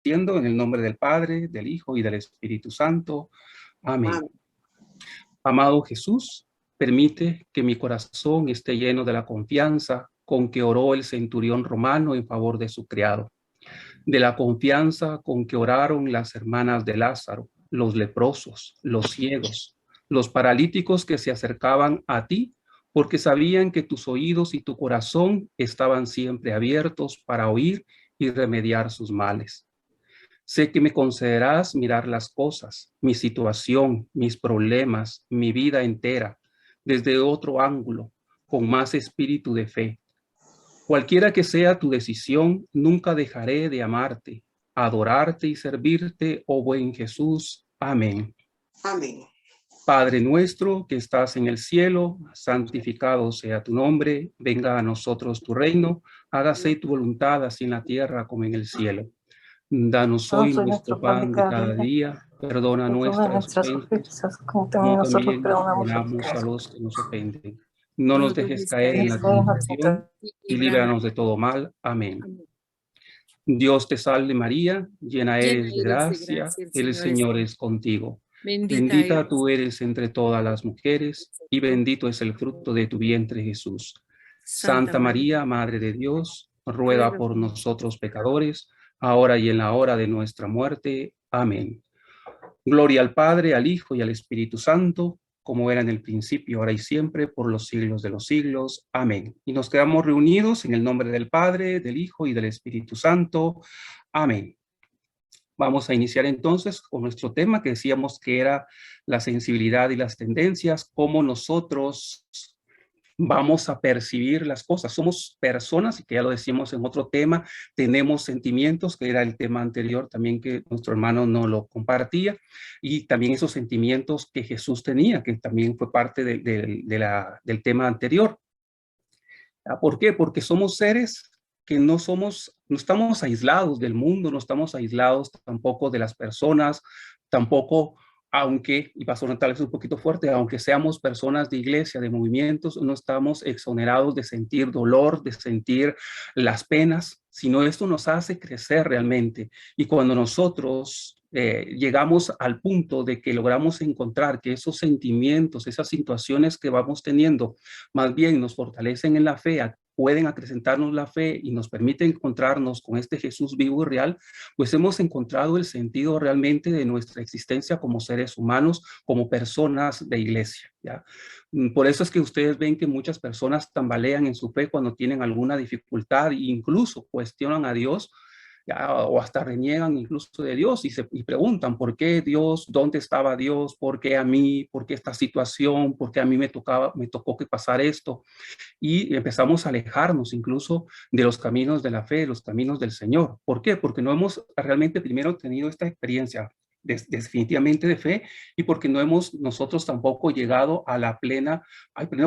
siendo en el nombre del Padre, del Hijo y del Espíritu Santo. Amén. Amén. Amado Jesús, permite que mi corazón esté lleno de la confianza con que oró el centurión romano en favor de su criado, de la confianza con que oraron las hermanas de Lázaro, los leprosos, los ciegos, los paralíticos que se acercaban a ti, porque sabían que tus oídos y tu corazón estaban siempre abiertos para oír y remediar sus males. Sé que me concederás mirar las cosas, mi situación, mis problemas, mi vida entera, desde otro ángulo, con más espíritu de fe. Cualquiera que sea tu decisión, nunca dejaré de amarte, adorarte y servirte, oh buen Jesús. Amén. Amén. Padre nuestro que estás en el cielo, santificado sea tu nombre, venga a nosotros tu reino, hágase tu voluntad así en la tierra como en el cielo. Danos hoy nuestro pan de cada día, perdona nuestras ofensas, como como también nosotros también perdonamos a los que perdonamos a nos los que nos ofenden. No nos No dejes dejes caer en la tentación y líbranos. líbranos de todo mal. Amén. Amén. Dios te salve María, llena eres de gracia, el Señor es contigo. Bendita tú eres entre todas las mujeres y bendito es el fruto de tu vientre Jesús. Santa María, Madre de Dios, ruega por nosotros pecadores, ahora y en la hora de nuestra muerte. Amén. Gloria al Padre, al Hijo y al Espíritu Santo, como era en el principio, ahora y siempre, por los siglos de los siglos. Amén. Y nos quedamos reunidos en el nombre del Padre, del Hijo y del Espíritu Santo. Amén. Vamos a iniciar entonces con nuestro tema que decíamos que era la sensibilidad y las tendencias, cómo nosotros vamos a percibir las cosas. Somos personas, y que ya lo decimos en otro tema, tenemos sentimientos, que era el tema anterior también que nuestro hermano nos lo compartía, y también esos sentimientos que Jesús tenía, que también fue parte del tema anterior. ¿Por qué? Porque somos seres que no estamos aislados del mundo, no estamos aislados tampoco de las personas, tampoco, aunque, y va a sonar tal vez un poquito fuerte, aunque seamos personas de iglesia, de movimientos, no estamos exonerados de sentir dolor, de sentir las penas, sino esto nos hace crecer realmente. Y cuando nosotros llegamos al punto de que logramos encontrar que esos sentimientos, esas situaciones que vamos teniendo, más bien nos fortalecen en la fe, pueden acrecentarnos la fe y nos permiten encontrarnos con este Jesús vivo y real, pues hemos encontrado el sentido realmente de nuestra existencia como seres humanos, como personas de iglesia, ¿ya? Por eso es que ustedes ven que muchas personas tambalean en su fe cuando tienen alguna dificultad e incluso cuestionan a Dios, ¿ya? O hasta reniegan incluso de Dios y preguntan, ¿por qué Dios? ¿Dónde estaba Dios? ¿Por qué a mí? ¿Por qué esta situación? ¿Por qué a mí me tocó que pasar esto? Y empezamos a alejarnos incluso de los caminos de la fe, de los caminos del Señor. ¿Por qué? Porque no hemos realmente primero tenido esta experiencia definitivamente de fe y porque no hemos nosotros tampoco llegado al pleno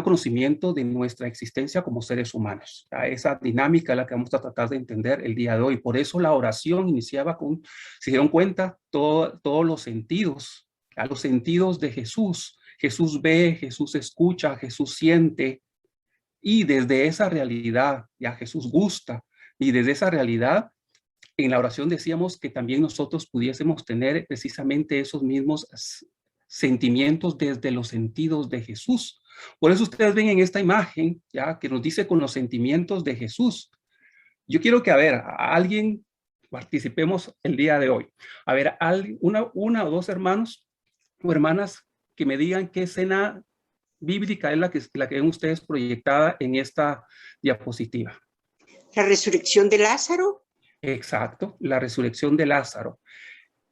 conocimiento de nuestra existencia como seres humanos. Esa dinámica es la que vamos a tratar de entender el día de hoy. Por eso la oración iniciaba con, se dieron cuenta, todos los sentidos, a los sentidos de Jesús. Jesús ve, Jesús escucha, Jesús siente, y desde esa realidad, ya Jesús gusta, y desde esa realidad, en la oración decíamos que también nosotros pudiésemos tener precisamente esos mismos sentimientos desde los sentidos de Jesús. Por eso ustedes ven en esta imagen, ya que nos dice con los sentimientos de Jesús. Yo quiero que, a ver, a alguien participemos el día de hoy. A ver, una o dos hermanos o hermanas que me digan qué escena bíblica es la que ven ustedes proyectada en esta diapositiva. La resurrección de Lázaro. Exacto, la resurrección de Lázaro.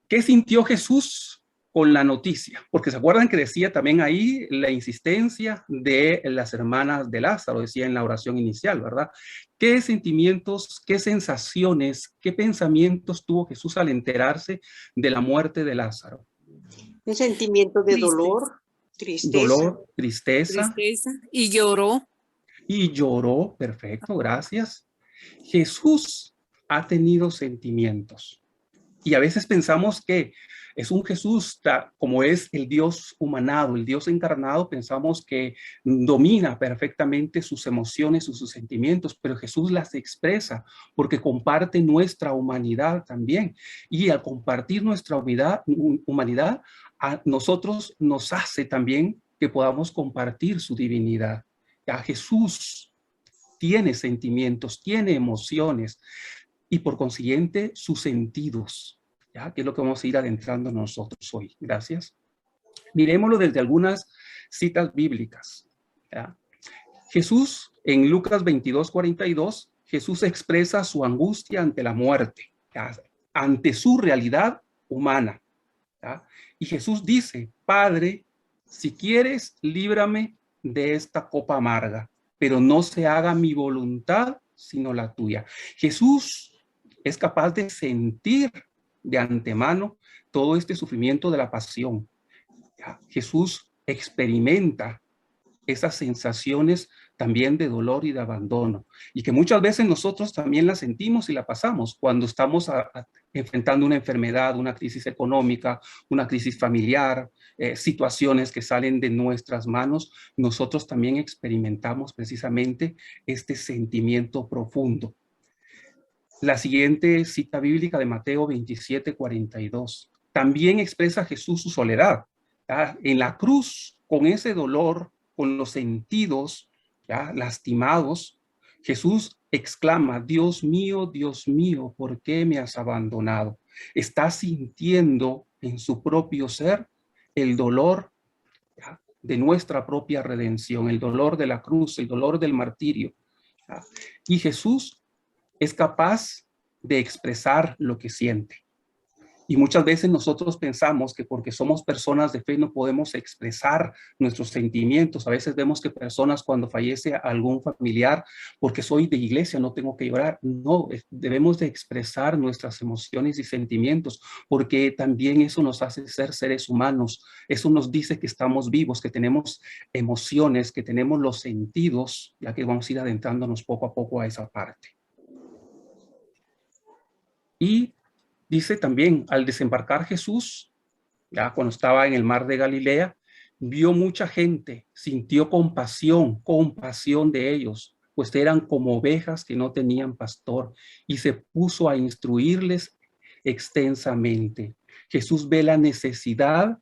¿Qué sintió Jesús con la noticia? Porque se acuerdan que decía también ahí la insistencia de las hermanas de Lázaro, decía en la oración inicial, ¿verdad? ¿Qué sentimientos, qué sensaciones, qué pensamientos tuvo Jesús al enterarse de la muerte de Lázaro? Un sentimiento de dolor, tristeza. Dolor, tristeza. Y lloró. Y lloró, perfecto, gracias. Jesús ha tenido sentimientos. Y a veces pensamos que Es un Jesús, como es el Dios humanado, el Dios encarnado, pensamos que domina perfectamente sus emociones, sus sentimientos, pero Jesús las expresa porque comparte nuestra humanidad también. Y al compartir nuestra humanidad, a nosotros nos hace también que podamos compartir su divinidad. Ya Jesús tiene sentimientos, tiene emociones y por consiguiente sus sentidos, ¿ya? Que es lo que vamos a ir adentrando nosotros hoy. Gracias. Miremoslo desde algunas citas bíblicas, ¿ya? Jesús, en Lucas 22:42, Jesús expresa su angustia ante la muerte, ¿ya? Ante su realidad humana, ¿ya? Y Jesús dice, Padre, si quieres, líbrame de esta copa amarga, pero no se haga mi voluntad, sino la tuya. Jesús es capaz de sentir de antemano todo este sufrimiento de la pasión. ¿Ya? Jesús experimenta esas sensaciones también de dolor y de abandono, y que muchas veces nosotros también la sentimos y la pasamos cuando estamos enfrentando una enfermedad, una crisis económica, una crisis familiar, situaciones que salen de nuestras manos. Nosotros también experimentamos precisamente este sentimiento profundo. La siguiente cita bíblica de Mateo 27:42 también expresa Jesús su soledad, ¿ya? En la cruz, con ese dolor, con los sentidos, ¿ya?, lastimados, Jesús exclama, Dios mío, ¿por qué me has abandonado? Está sintiendo en su propio ser el dolor, ¿ya?, de nuestra propia redención, el dolor de la cruz, el dolor del martirio, ¿ya? Y Jesús es capaz de expresar lo que siente. Y muchas veces nosotros pensamos que porque somos personas de fe no podemos expresar nuestros sentimientos. A veces vemos que personas cuando fallece algún familiar, porque soy de iglesia, no tengo que llorar. No, debemos de expresar nuestras emociones y sentimientos, porque también eso nos hace ser seres humanos. Eso nos dice que estamos vivos, que tenemos emociones, que tenemos los sentidos, ya que vamos a ir adentrándonos poco a poco a esa parte. Y dice también, al desembarcar Jesús, ya cuando estaba en el mar de Galilea, vio mucha gente, sintió compasión de ellos, pues eran como ovejas que no tenían pastor, y se puso a instruirles extensamente. Jesús ve la necesidad,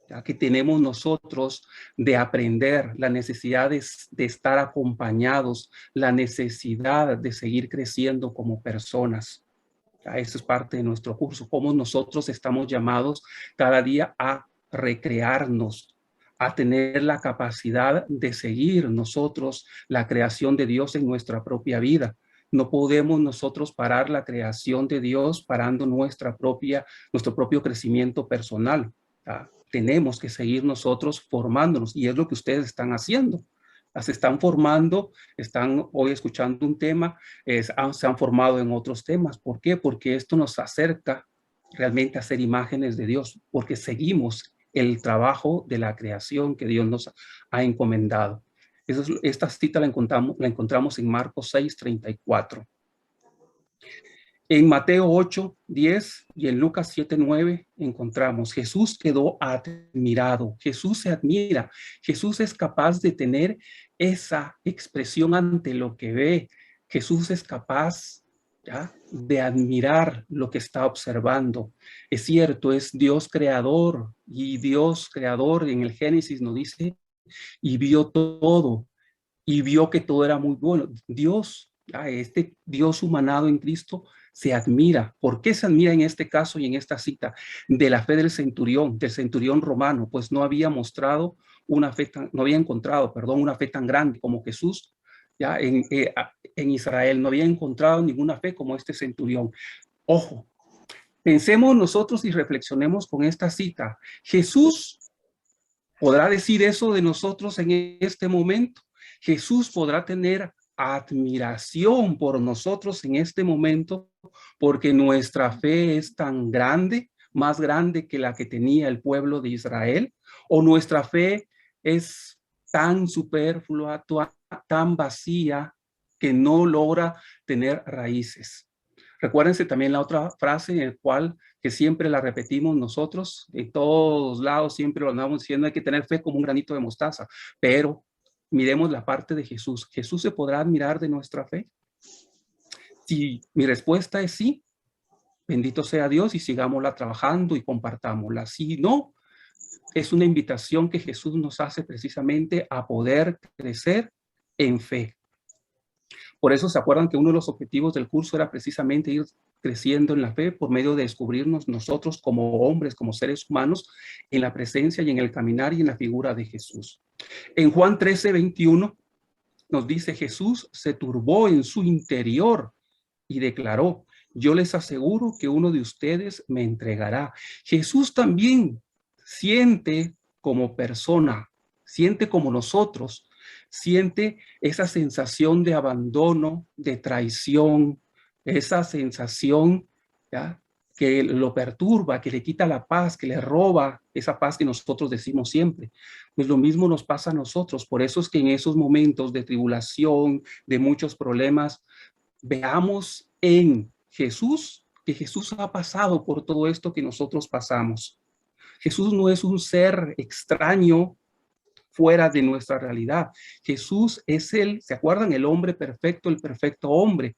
ya, que tenemos nosotros de aprender, la necesidad de estar acompañados, la necesidad de seguir creciendo como personas. Eso es parte de nuestro curso, cómo nosotros estamos llamados cada día a recrearnos, a tener la capacidad de seguir nosotros la creación de Dios en nuestra propia vida. No podemos nosotros parar la creación de Dios parando nuestro propio crecimiento personal. Tenemos que seguir nosotros formándonos, y es lo que ustedes están haciendo. Se están formando, están hoy escuchando un tema, se han formado en otros temas. ¿Por qué? Porque esto nos acerca realmente a ser imágenes de Dios, porque seguimos el trabajo de la creación que Dios nos ha encomendado. Esta cita la encontramos en Marcos 6:34. En Mateo 8:10 y en Lucas 7:9 encontramos, Jesús quedó admirado, Jesús se admira, Jesús es capaz de tener esa expresión ante lo que ve, Jesús es capaz, ¿ya?, de admirar lo que está observando. Es cierto, es Dios creador, y Dios creador en el Génesis nos dice, y vio todo, y vio que todo era muy bueno. Dios, este Dios humanado en Cristo, se admira. ¿Por qué se admira en este caso y en esta cita? De la fe del centurión romano, pues no había mostrado una fe no había encontrado, una fe tan grande como Jesús, ya en Israel. No había encontrado ninguna fe como este centurión. Ojo, pensemos nosotros y reflexionemos con esta cita. Jesús podrá decir eso de nosotros en este momento. Jesús podrá tener admiración por nosotros en este momento porque nuestra fe es tan grande, más grande que la que tenía el pueblo de Israel, o nuestra fe es tan superflua, tan vacía, que no logra tener raíces. Recuérdense también la otra frase en la cual que siempre la repetimos nosotros, en todos lados siempre lo andamos diciendo, hay que tener fe como un granito de mostaza, pero miremos la parte de Jesús. ¿Jesús se podrá admirar de nuestra fe? Si mi respuesta es sí, bendito sea Dios y sigámosla trabajando y compartámosla. Si no, es una invitación que Jesús nos hace precisamente a poder crecer en fe. Por eso se acuerdan que uno de los objetivos del curso era precisamente ir creciendo en la fe por medio de descubrirnos nosotros como hombres, como seres humanos, en la presencia y en el caminar y en la figura de Jesús. En Juan 13:21 nos dice: Jesús se turbó en su interior y declaró: yo les aseguro que uno de ustedes me entregará. Jesús también siente como persona, siente como nosotros, siente esa sensación de abandono, de traición, esa sensación, ¿ya?, que lo perturba, que le quita la paz, que le roba esa paz que nosotros decimos siempre. Pues lo mismo nos pasa a nosotros. Por eso es que en esos momentos de tribulación, de muchos problemas, veamos en Jesús que Jesús ha pasado por todo esto que nosotros pasamos. Jesús no es un ser extraño fuera de nuestra realidad. Jesús es ¿se acuerdan? El hombre perfecto, el perfecto hombre.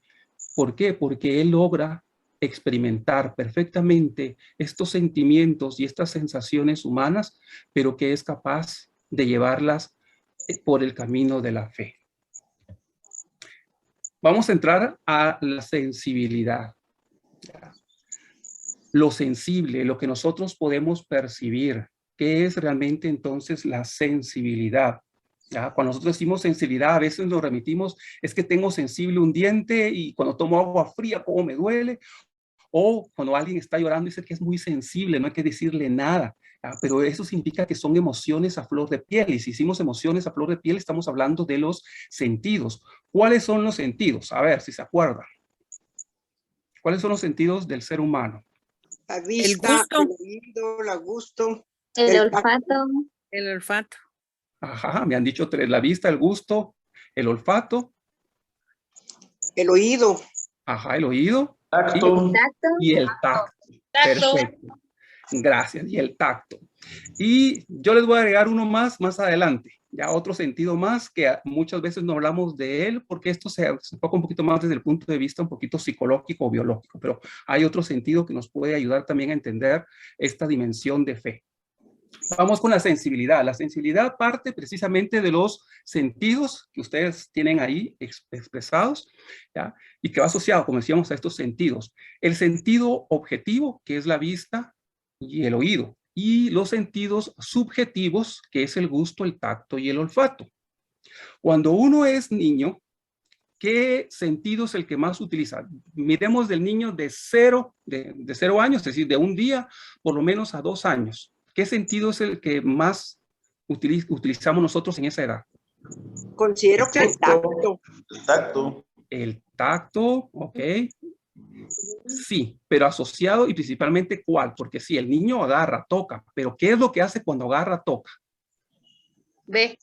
¿Por qué? Porque él logra experimentar perfectamente estos sentimientos y estas sensaciones humanas, pero que es capaz de llevarlas por el camino de la fe. Vamos a entrar a la sensibilidad. Lo sensible, lo que nosotros podemos percibir. ¿Qué es realmente entonces la sensibilidad? ¿Ya? Cuando nosotros decimos sensibilidad, a veces nos remitimos, es que tengo sensible un diente y cuando tomo agua fría, ¿cómo me duele? O cuando alguien está llorando, dice que es muy sensible, no hay que decirle nada. Pero eso significa que son emociones a flor de piel. Y si hicimos emociones a flor de piel, estamos hablando de los sentidos. ¿Cuáles son los sentidos? A ver si se acuerdan. ¿Cuáles son los sentidos del ser humano? La vista, el oído, el gusto, el olfato. El olfato. Ajá, me han dicho tres: la vista, el gusto, el olfato. El oído. Ajá, el oído. Tacto. Y el tacto. Perfecto. Gracias. Y el tacto. Y yo les voy a agregar uno más adelante. Ya otro sentido más que muchas veces no hablamos de él porque esto se enfoca un poquito más desde el punto de vista un poquito psicológico o biológico, pero hay otro sentido que nos puede ayudar también a entender esta dimensión de fe. Vamos con la sensibilidad. La sensibilidad parte precisamente de los sentidos que ustedes tienen ahí expresados, ¿ya?, y que va asociado, como decíamos, a estos sentidos. El sentido objetivo, que es la vista y el oído, y los sentidos subjetivos, que es el gusto, el tacto y el olfato. Cuando uno es niño, ¿qué sentido es el que más utiliza? Miremos del niño de 0 años, es decir, de un día por lo menos a 2 años. ¿Qué sentido es el que más utilizamos nosotros en esa edad? Considero que el tacto. El tacto. El tacto, ok. Sí, pero asociado y principalmente ¿cuál? Porque sí, el niño agarra, toca, pero ¿qué es lo que hace cuando agarra, toca? Ve.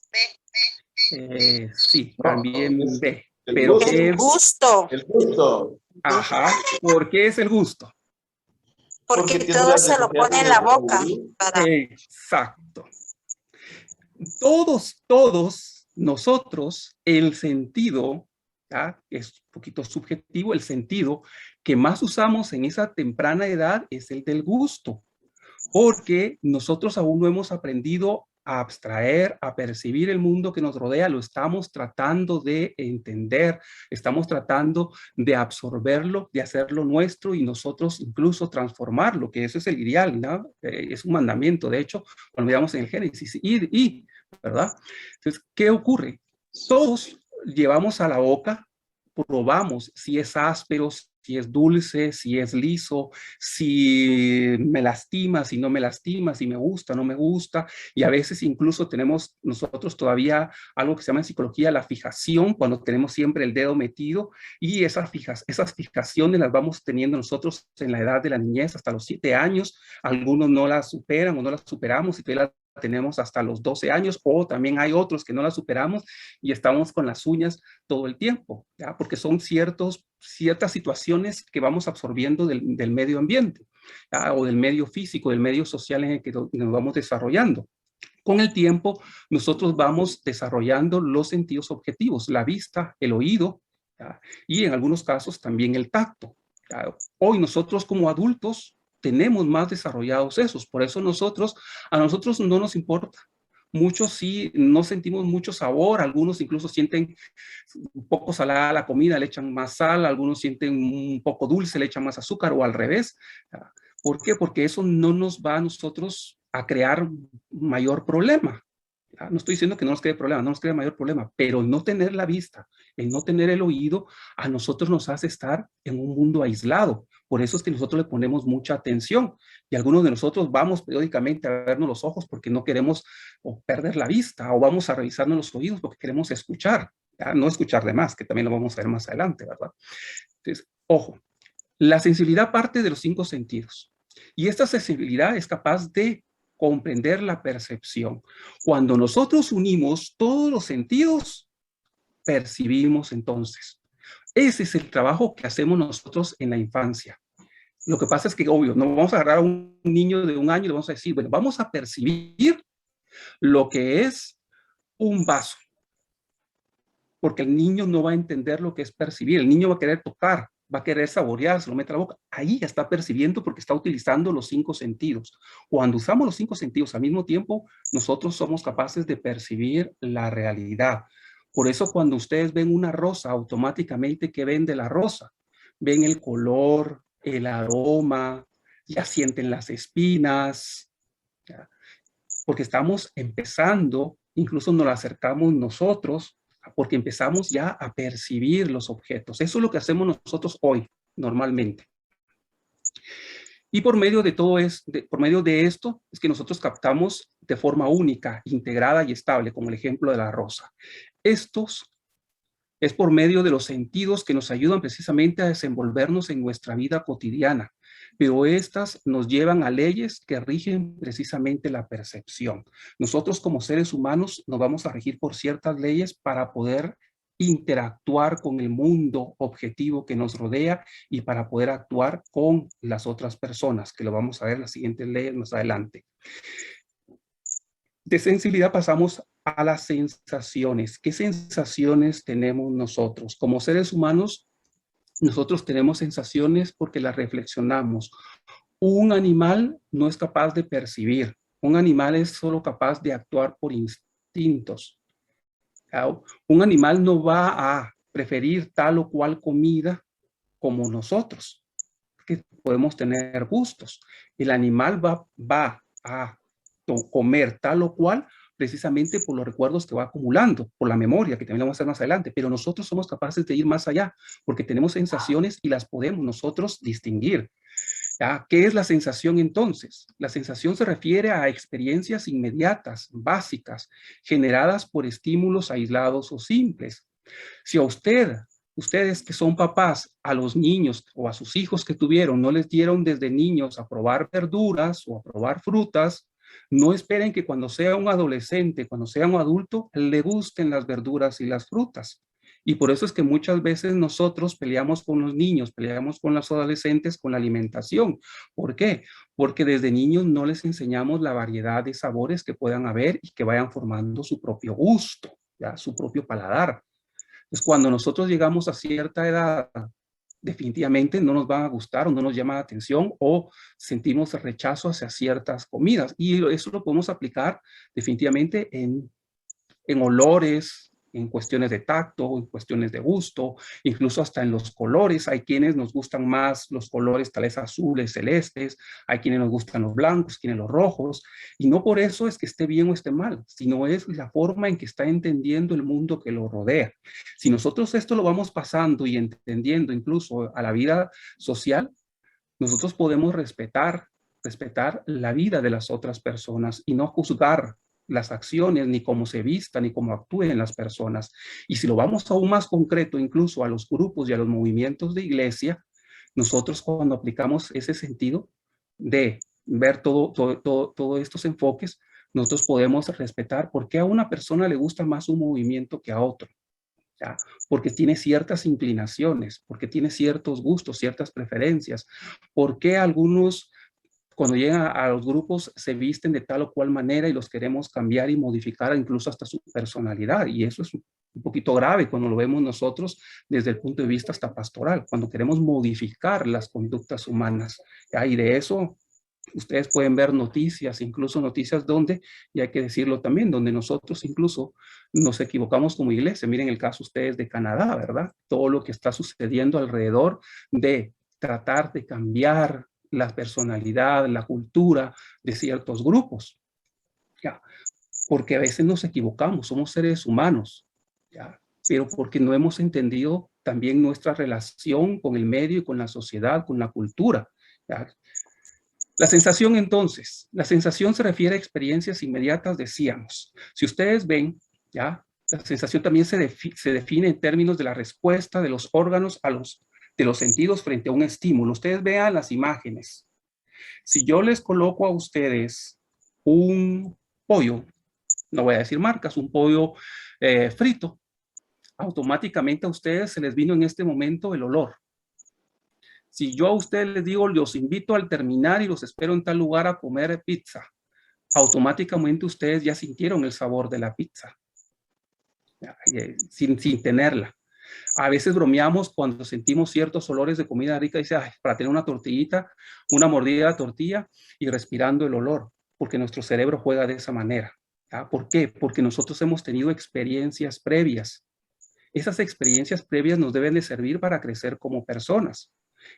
Sí, también ve. Pero el gusto. El gusto. Ajá, ¿por qué es el gusto? Porque todo se lo pone en la boca. Exacto. Todos nosotros, el sentido, ¿ya?, es un poquito subjetivo, el sentido que más usamos en esa temprana edad es el del gusto, porque nosotros aún no hemos aprendido a abstraer, a percibir el mundo que nos rodea, lo estamos tratando de entender, estamos tratando de absorberlo, de hacerlo nuestro y nosotros incluso transformarlo, que ese es el ideal, ¿no? Es un mandamiento, de hecho, cuando veamos en el Génesis, ¿verdad? Entonces, ¿qué ocurre? Todos llevamos a la boca, probamos si es áspero, si es dulce, si es liso, si me lastima, si no me lastima, si me gusta, no me gusta, y a veces incluso tenemos nosotros todavía algo que se llama en psicología la fijación, cuando tenemos siempre el dedo metido, y esas fijaciones las vamos teniendo nosotros en la edad de la niñez hasta los 7 años, algunos no las superan o no las superamos y todavía la tenemos hasta los 12 años, o también hay otros que no la superamos y estamos con las uñas todo el tiempo, ¿ya? Porque son ciertos ciertas situaciones que vamos absorbiendo del medio ambiente, o del medio físico, del medio social en el que nos vamos desarrollando. Con el tiempo, nosotros vamos desarrollando los sentidos objetivos, la vista, el oído, y en algunos casos también el tacto. Hoy nosotros como adultos tenemos más desarrollados esos, por eso a nosotros no nos importa. Muchos sí no sentimos mucho sabor, algunos incluso sienten un poco salada la comida, le echan más sal, algunos sienten un poco dulce, le echan más azúcar o al revés. ¿Por qué? Porque eso no nos va a nosotros a crear mayor problema. No estoy diciendo que no nos cree problema, no nos crea mayor problema, pero el no tener la vista, el no tener el oído, a nosotros nos hace estar en un mundo aislado. Por eso es que nosotros le ponemos mucha atención y algunos de nosotros vamos periódicamente a vernos los ojos porque no queremos perder la vista, o vamos a revisarnos los oídos porque queremos escuchar, no escuchar de más, que también lo vamos a ver más adelante, ¿verdad? Entonces, ojo, la sensibilidad parte de los 5 sentidos y esta sensibilidad es capaz de comprender la percepción. Cuando nosotros unimos todos los sentidos, percibimos entonces. Ese es el trabajo que hacemos nosotros en la infancia. Lo que pasa es que, obvio, no vamos a agarrar a un niño de 1 año y le vamos a decir, bueno, vamos a percibir lo que es un vaso. Porque el niño no va a entender lo que es percibir. El niño va a querer tocar, va a querer saborear, se lo mete a la boca. Ahí ya está percibiendo porque está utilizando los 5 sentidos. Cuando usamos los 5 sentidos al mismo tiempo, nosotros somos capaces de percibir la realidad. Por eso cuando ustedes ven una rosa, automáticamente, ¿qué ven de la rosa? Ven el color, el aroma, ya sienten las espinas, ¿ya? Porque estamos empezando, incluso nos lo acercamos nosotros, porque empezamos ya a percibir los objetos. Eso es lo que hacemos nosotros hoy, normalmente. Y por medio de todo por medio de esto, es que nosotros captamos de forma única, integrada y estable, como el ejemplo de la rosa. Estos es por medio de los sentidos que nos ayudan precisamente a desenvolvernos en nuestra vida cotidiana, pero estas nos llevan a leyes que rigen precisamente la percepción. Nosotros como seres humanos nos vamos a regir por ciertas leyes para poder interactuar con el mundo objetivo que nos rodea y para poder actuar con las otras personas, que lo vamos a ver en las siguientes leyes más adelante. De sensibilidad pasamos a las sensaciones. ¿Qué sensaciones tenemos nosotros? Como seres humanos, nosotros tenemos sensaciones porque las reflexionamos. Un animal no es capaz de percibir. Un animal es solo capaz de actuar por instintos. Un animal no va a preferir tal o cual comida como nosotros, que podemos tener gustos. El animal va a comer tal o cual precisamente por los recuerdos que va acumulando, por la memoria, que también lo vamos a hacer más adelante, pero nosotros somos capaces de ir más allá, porque tenemos sensaciones y las podemos nosotros distinguir. ¿Qué es la sensación entonces? La sensación se refiere a experiencias inmediatas, básicas, generadas por estímulos aislados o simples. Si a ustedes que son papás, a los niños o a sus hijos que tuvieron, no les dieron desde niños a probar verduras o a probar frutas, no esperen que cuando sea un adolescente, cuando sea un adulto, le gusten las verduras y las frutas. Y por eso es que muchas veces nosotros peleamos con los niños, peleamos con los adolescentes con la alimentación. ¿Por qué? Porque desde niños no les enseñamos la variedad de sabores que puedan haber y que vayan formando su propio gusto, ¿ya? Su propio paladar. Entonces, cuando nosotros llegamos a cierta edad, definitivamente no nos van a gustar o no nos llama la atención o sentimos rechazo hacia ciertas comidas. Y eso lo podemos aplicar definitivamente en olores, en cuestiones de tacto, en cuestiones de gusto, incluso hasta en los colores. Hay quienes nos gustan más los colores tal vez azules, celestes, hay quienes nos gustan los blancos, quienes los rojos, y no por eso es que esté bien o esté mal, sino es la forma en que está entendiendo el mundo que lo rodea. Si nosotros esto lo vamos pasando y entendiendo incluso a la vida social, nosotros podemos respetar la vida de las otras personas y no juzgar las acciones, ni cómo se vistan, ni cómo actúen las personas. Y si lo vamos aún más concreto, incluso a los grupos y a los movimientos de iglesia, nosotros cuando aplicamos ese sentido de ver todos estos enfoques, nosotros podemos respetar por qué a una persona le gusta más un movimiento que a otro. ¿ya? Porque tiene ciertas inclinaciones, porque tiene ciertos gustos, ciertas preferencias. ¿Por qué algunos, cuando llegan a los grupos, se visten de tal o cual manera y los queremos cambiar y modificar incluso hasta su personalidad? Y eso es un poquito grave cuando lo vemos nosotros desde el punto de vista hasta pastoral, cuando queremos modificar las conductas humanas. ¿Ya? Y de eso ustedes pueden ver noticias, incluso noticias donde, y hay que decirlo también, donde nosotros incluso nos equivocamos como iglesia. Miren el caso ustedes de Canadá, ¿verdad? Todo lo que está sucediendo alrededor de tratar de cambiar la personalidad, la cultura de ciertos grupos, ¿ya? Porque a veces nos equivocamos, somos seres humanos, ¿ya? Pero porque no hemos entendido también nuestra relación con el medio y con la sociedad, con la cultura, ¿ya? La sensación entonces, la sensación se refiere a experiencias inmediatas, decíamos. Si ustedes ven, ¿ya? La sensación también se define en términos de la respuesta de los órganos de los sentidos frente a un estímulo. Ustedes vean las imágenes. Si yo les coloco a ustedes un pollo, no voy a decir marcas, un pollo frito, automáticamente a ustedes se les vino en este momento el olor. Si yo a ustedes les digo, los invito al terminar y los espero en tal lugar a comer pizza, automáticamente ustedes ya sintieron el sabor de la pizza, sin tenerla. A veces bromeamos cuando sentimos ciertos olores de comida rica y dice, ay, para tener una tortillita, una mordida de tortilla y respirando el olor, porque nuestro cerebro juega de esa manera. ¿Ya? ¿Por qué? Porque nosotros hemos tenido experiencias previas. Esas experiencias previas nos deben de servir para crecer como personas.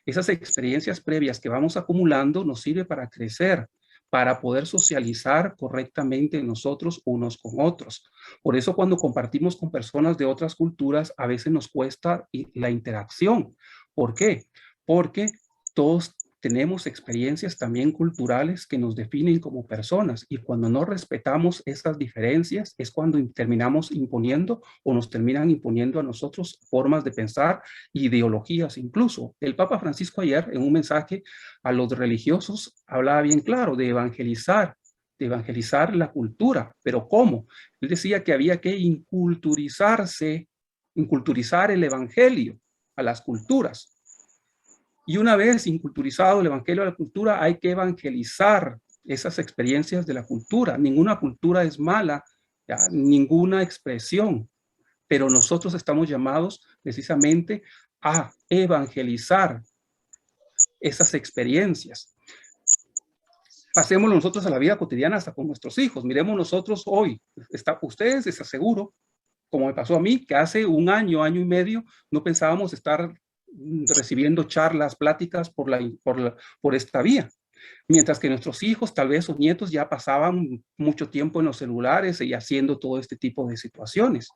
Esas experiencias previas que vamos acumulando nos sirve para crecer, para poder socializar correctamente nosotros unos con otros. Por eso cuando compartimos con personas de otras culturas, a veces nos cuesta la interacción. ¿Por qué? Porque todos tenemos experiencias también culturales que nos definen como personas y cuando no respetamos esas diferencias es cuando terminamos imponiendo o nos terminan imponiendo a nosotros formas de pensar, ideologías incluso. El Papa Francisco ayer en un mensaje a los religiosos hablaba bien claro de evangelizar la cultura, pero ¿cómo? Él decía que había que inculturizar el evangelio a las culturas. Y una vez inculturizado el evangelio a la cultura, hay que evangelizar esas experiencias de la cultura. Ninguna cultura es mala, ¿ya? Ninguna expresión, pero nosotros estamos llamados precisamente a evangelizar esas experiencias. Pasémoslo nosotros a la vida cotidiana hasta con nuestros hijos. Miremos nosotros hoy, ustedes les aseguro, como me pasó a mí, que hace un año, año y medio, no pensábamos estar recibiendo charlas, pláticas por esta vía. Mientras que nuestros hijos, tal vez sus nietos, ya pasaban mucho tiempo en los celulares y haciendo todo este tipo de situaciones.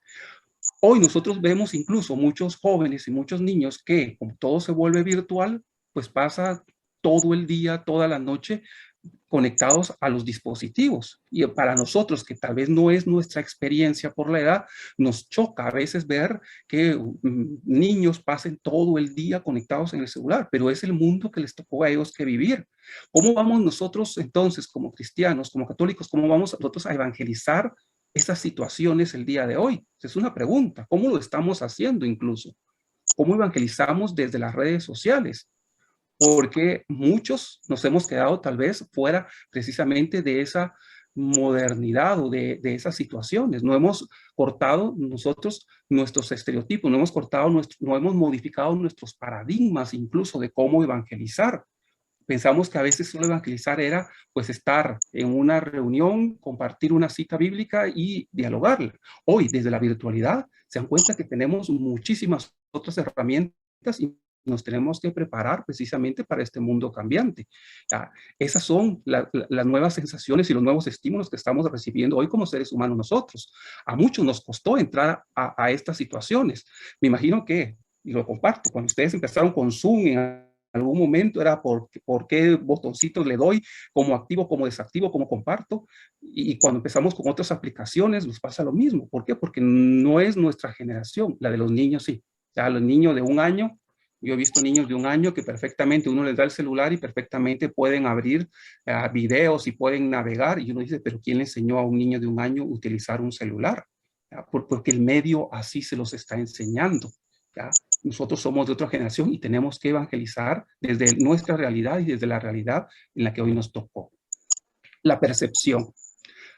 Hoy nosotros vemos incluso muchos jóvenes y muchos niños que, como todo se vuelve virtual, pues pasa todo el día, toda la noche conectados a los dispositivos. Y para nosotros, que tal vez no es nuestra experiencia por la edad, nos choca a veces ver que niños pasen todo el día conectados en el celular, pero es el mundo que les tocó a ellos que vivir. ¿Cómo vamos nosotros entonces, como cristianos, como católicos, cómo vamos nosotros a evangelizar esas situaciones el día de hoy? Es una pregunta. ¿Cómo lo estamos haciendo incluso? ¿Cómo evangelizamos desde las redes sociales? Porque muchos nos hemos quedado tal vez fuera precisamente de esa modernidad o de esas situaciones. No hemos cortado nosotros nuestros estereotipos, no hemos cortado, no hemos modificado nuestros paradigmas incluso de cómo evangelizar. Pensamos que a veces solo evangelizar era pues estar en una reunión, compartir una cita bíblica y dialogarla. Hoy, desde la virtualidad, se dan cuenta que tenemos muchísimas otras herramientas y nos tenemos que preparar precisamente para este mundo cambiante. Esas son las nuevas sensaciones y los nuevos estímulos que estamos recibiendo hoy como seres humanos nosotros. A muchos nos costó entrar a estas situaciones. Me imagino que, y lo comparto, cuando ustedes empezaron con Zoom en algún momento era por qué botoncitos le doy, cómo activo, cómo desactivo, cómo comparto. Y cuando empezamos con otras aplicaciones nos pasa lo mismo. ¿Por qué? Porque no es nuestra generación, la de los niños sí. Ya los niños de un año, yo he visto niños de un año que perfectamente uno les da el celular y perfectamente pueden abrir videos y pueden navegar. Y uno dice, pero ¿quién le enseñó a un niño de un año a utilizar un celular? ¿ya? Porque el medio así se los está enseñando, ¿ya? Nosotros somos de otra generación y tenemos que evangelizar desde nuestra realidad y desde la realidad en la que hoy nos tocó. La percepción.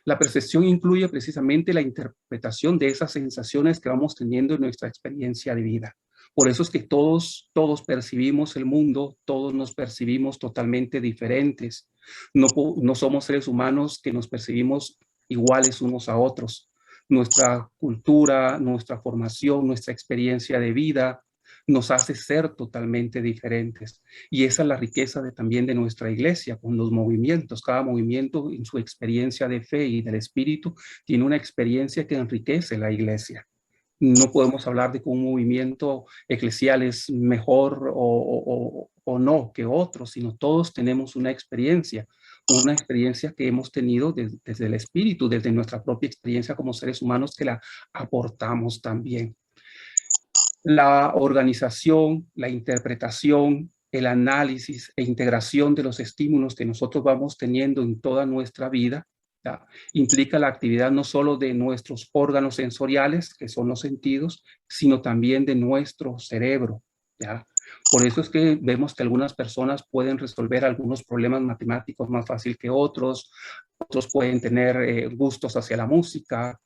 La percepción incluye precisamente la interpretación de esas sensaciones que vamos teniendo en nuestra experiencia de vida. Por eso es que todos percibimos el mundo, todos nos percibimos totalmente diferentes. No somos seres humanos que nos percibimos iguales unos a otros. Nuestra cultura, nuestra formación, nuestra experiencia de vida nos hace ser totalmente diferentes. Y esa es la riqueza también de nuestra iglesia, con los movimientos. Cada movimiento en su experiencia de fe y del espíritu tiene una experiencia que enriquece la iglesia. No podemos hablar de que un movimiento eclesial es mejor o no que otro, sino todos tenemos una experiencia que hemos tenido desde el espíritu, desde nuestra propia experiencia como seres humanos que la aportamos también. La organización, la interpretación, el análisis e integración de los estímulos que nosotros vamos teniendo en toda nuestra vida, ¿ya? Implica la actividad no solo de nuestros órganos sensoriales, que son los sentidos, sino también de nuestro cerebro, ¿ya? Por eso es que vemos que algunas personas pueden resolver algunos problemas matemáticos más fácil que otros pueden tener gustos hacia la música,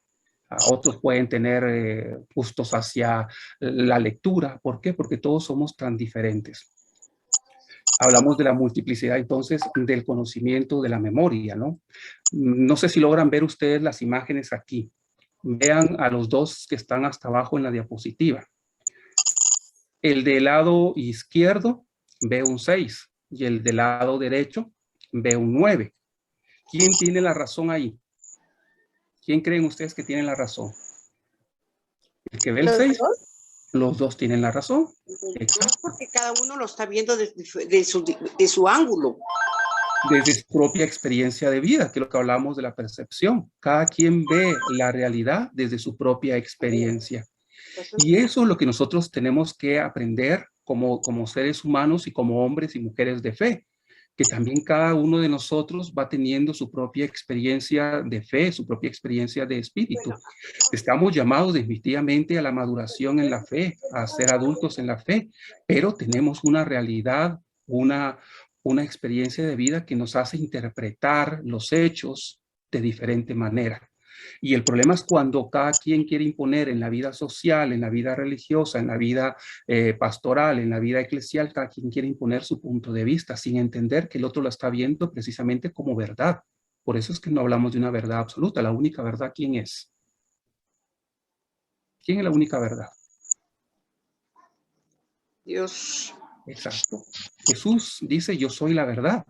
otros pueden tener gustos hacia la lectura. ¿Por qué? Porque todos somos tan diferentes. Hablamos de la multiplicidad, entonces, del conocimiento, de la memoria, ¿no? No sé si logran ver ustedes las imágenes aquí. Vean a los dos que están hasta abajo en la diapositiva. El del lado izquierdo ve un 6 y el del lado derecho ve un 9. ¿Quién tiene la razón ahí? ¿Quién creen ustedes que tiene la razón? El que ve el 6, los dos tienen la razón. Exacto. Porque cada uno lo está viendo de su ángulo. Desde su propia experiencia de vida, que es lo que hablamos de la percepción. Cada quien ve la realidad desde su propia experiencia. Y eso es lo que nosotros tenemos que aprender como seres humanos y como hombres y mujeres de fe, que también cada uno de nosotros va teniendo su propia experiencia de fe, su propia experiencia de espíritu. Estamos llamados definitivamente a la maduración en la fe, a ser adultos en la fe, pero tenemos una realidad, una experiencia de vida que nos hace interpretar los hechos de diferente manera. Y el problema es cuando cada quien quiere imponer en la vida social, en la vida religiosa, en la vida pastoral, en la vida eclesial, cada quien quiere imponer su punto de vista sin entender que el otro lo está viendo precisamente como verdad. Por eso es que no hablamos de una verdad absoluta. La única verdad, ¿quién es? ¿Quién es la única verdad? Dios. Exacto. Jesús dice, yo soy la verdad.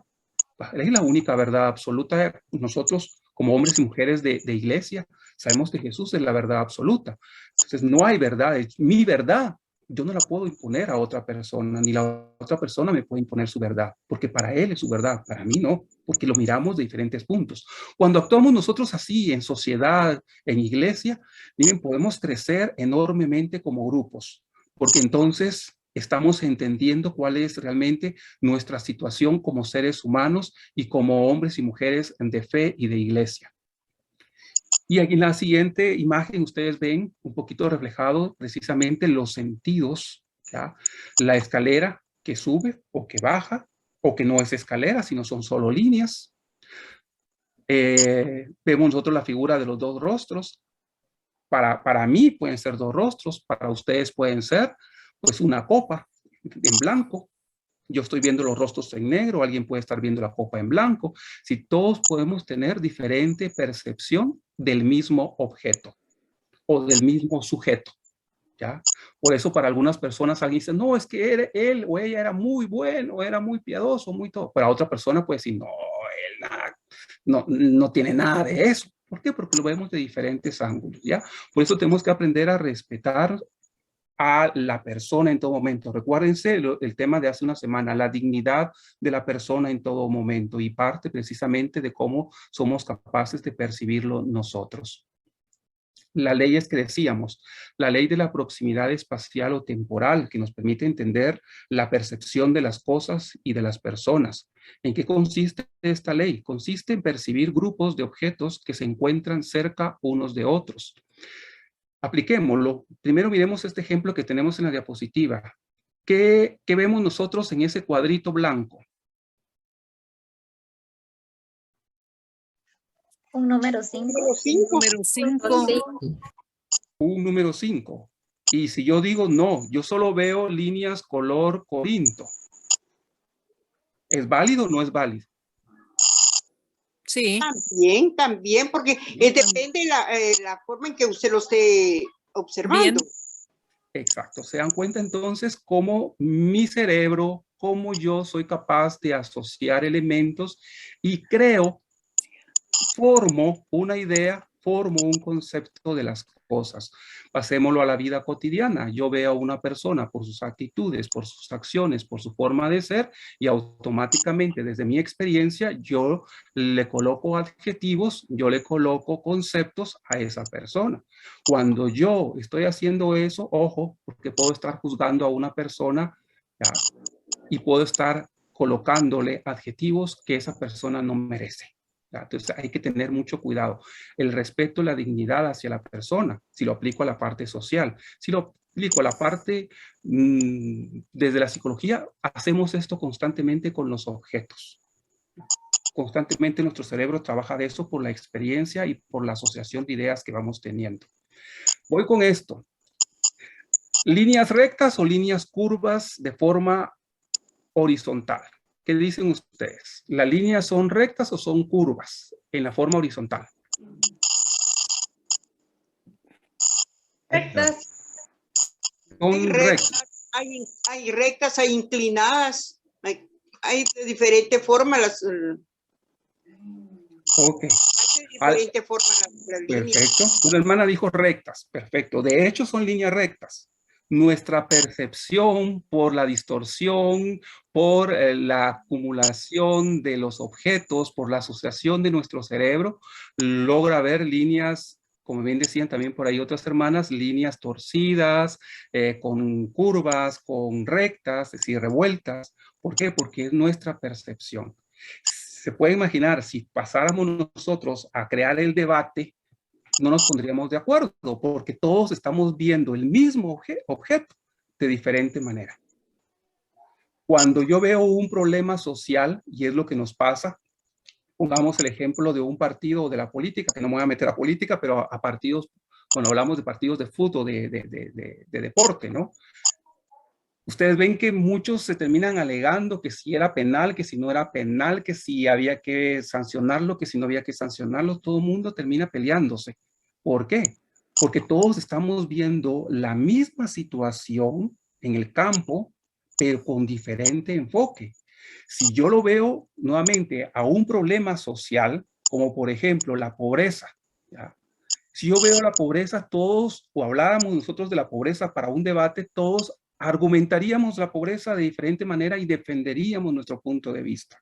Es la única verdad absoluta. Nosotros, como hombres y mujeres de iglesia, sabemos que Jesús es la verdad absoluta. Entonces, no hay verdad. Es mi verdad. Yo no la puedo imponer a otra persona, ni la otra persona me puede imponer su verdad, porque para él es su verdad, para mí no, porque lo miramos de diferentes puntos. Cuando actuamos nosotros así, en sociedad, en iglesia, miren, podemos crecer enormemente como grupos, porque entonces estamos entendiendo cuál es realmente nuestra situación como seres humanos y como hombres y mujeres de fe y de iglesia. Y aquí en la siguiente imagen ustedes ven un poquito reflejado precisamente los sentidos, ¿ya? La escalera que sube o que baja, o que no es escalera, sino son solo líneas. Vemos nosotros la figura de los dos rostros. Para mí pueden ser dos rostros, para ustedes pueden ser pues una copa en blanco. Yo estoy viendo los rostros en negro, alguien puede estar viendo la copa en blanco. Si todos podemos tener diferente percepción del mismo objeto o del mismo sujeto, ¿ya? Por eso para algunas personas alguien dice, no, es que él o ella era muy bueno, era muy piadoso, muy todo. Para otra persona puede decir, no, él nada, no tiene nada de eso. ¿Por qué? Porque lo vemos de diferentes ángulos, ¿ya? Por eso tenemos que aprender a respetar a la persona en todo momento. Recuérdense el tema de hace una semana, la dignidad de la persona en todo momento, y parte precisamente de cómo somos capaces de percibirlo nosotros. Las leyes que decíamos, la ley de la proximidad espacial o temporal, que nos permite entender la percepción de las cosas y de las personas. ¿En qué consiste esta ley? Consiste en percibir grupos de objetos que se encuentran cerca unos de otros. Apliquémoslo. Primero miremos este ejemplo que tenemos en la diapositiva. ¿Qué vemos nosotros en ese cuadrito blanco? Un número 5. Número 5. Número 5. Un número 5. Y si yo digo no, yo solo veo líneas color corinto. ¿Es válido o no es válido? Sí. También, porque depende la forma en que usted lo esté observando. Bien. Exacto. Se dan cuenta entonces cómo mi cerebro, cómo yo soy capaz de asociar elementos y creo, formo una idea, formo un concepto de las cosas. Pasémoslo a la vida cotidiana. Yo veo a una persona por sus actitudes, por sus acciones, por su forma de ser y automáticamente desde mi experiencia yo le coloco adjetivos, yo le coloco conceptos a esa persona. Cuando yo estoy haciendo eso, ojo, porque puedo estar juzgando a una persona ya, y puedo estar colocándole adjetivos que esa persona no merece. Entonces hay que tener mucho cuidado. El respeto y la dignidad hacia la persona, si lo aplico a la parte social, si lo aplico a la parte desde la psicología, hacemos esto constantemente con los objetos. Constantemente nuestro cerebro trabaja de eso por la experiencia y por la asociación de ideas que vamos teniendo. Voy con esto. ¿Líneas rectas o líneas curvas de forma horizontal? ¿Qué dicen ustedes? ¿Las líneas son rectas o son curvas en la forma horizontal? Rectas. Son rectas. Hay rectas, hay inclinadas, hay de diferente forma las... Ok. Hay de diferente forma las líneas. Perfecto. Una hermana dijo rectas. Perfecto. De hecho, son líneas rectas. Nuestra percepción por la distorsión, por la acumulación de los objetos, por la asociación de nuestro cerebro, logra ver líneas, como bien decían también por ahí otras hermanas, líneas torcidas, con curvas, con rectas, es decir, revueltas. ¿Por qué? Porque es nuestra percepción. Se puede imaginar, si pasáramos nosotros a crear el debate, no nos pondríamos de acuerdo, porque todos estamos viendo el mismo objeto de diferente manera. Cuando yo veo un problema social, y es lo que nos pasa, pongamos el ejemplo de un partido o de la política, que no me voy a meter a política, pero a partidos, cuando hablamos de partidos de fútbol, de deporte, ¿no? Ustedes ven que muchos se terminan alegando que si era penal, que si no era penal, que si había que sancionarlo, que si no había que sancionarlo. Todo el mundo termina peleándose. ¿Por qué? Porque todos estamos viendo la misma situación en el campo, pero con diferente enfoque. Si yo lo veo nuevamente a un problema social, como por ejemplo la pobreza, ¿ya? Si yo veo la pobreza, todos, o habláramos nosotros de la pobreza para un debate, todos argumentaríamos la pobreza de diferente manera y defenderíamos nuestro punto de vista.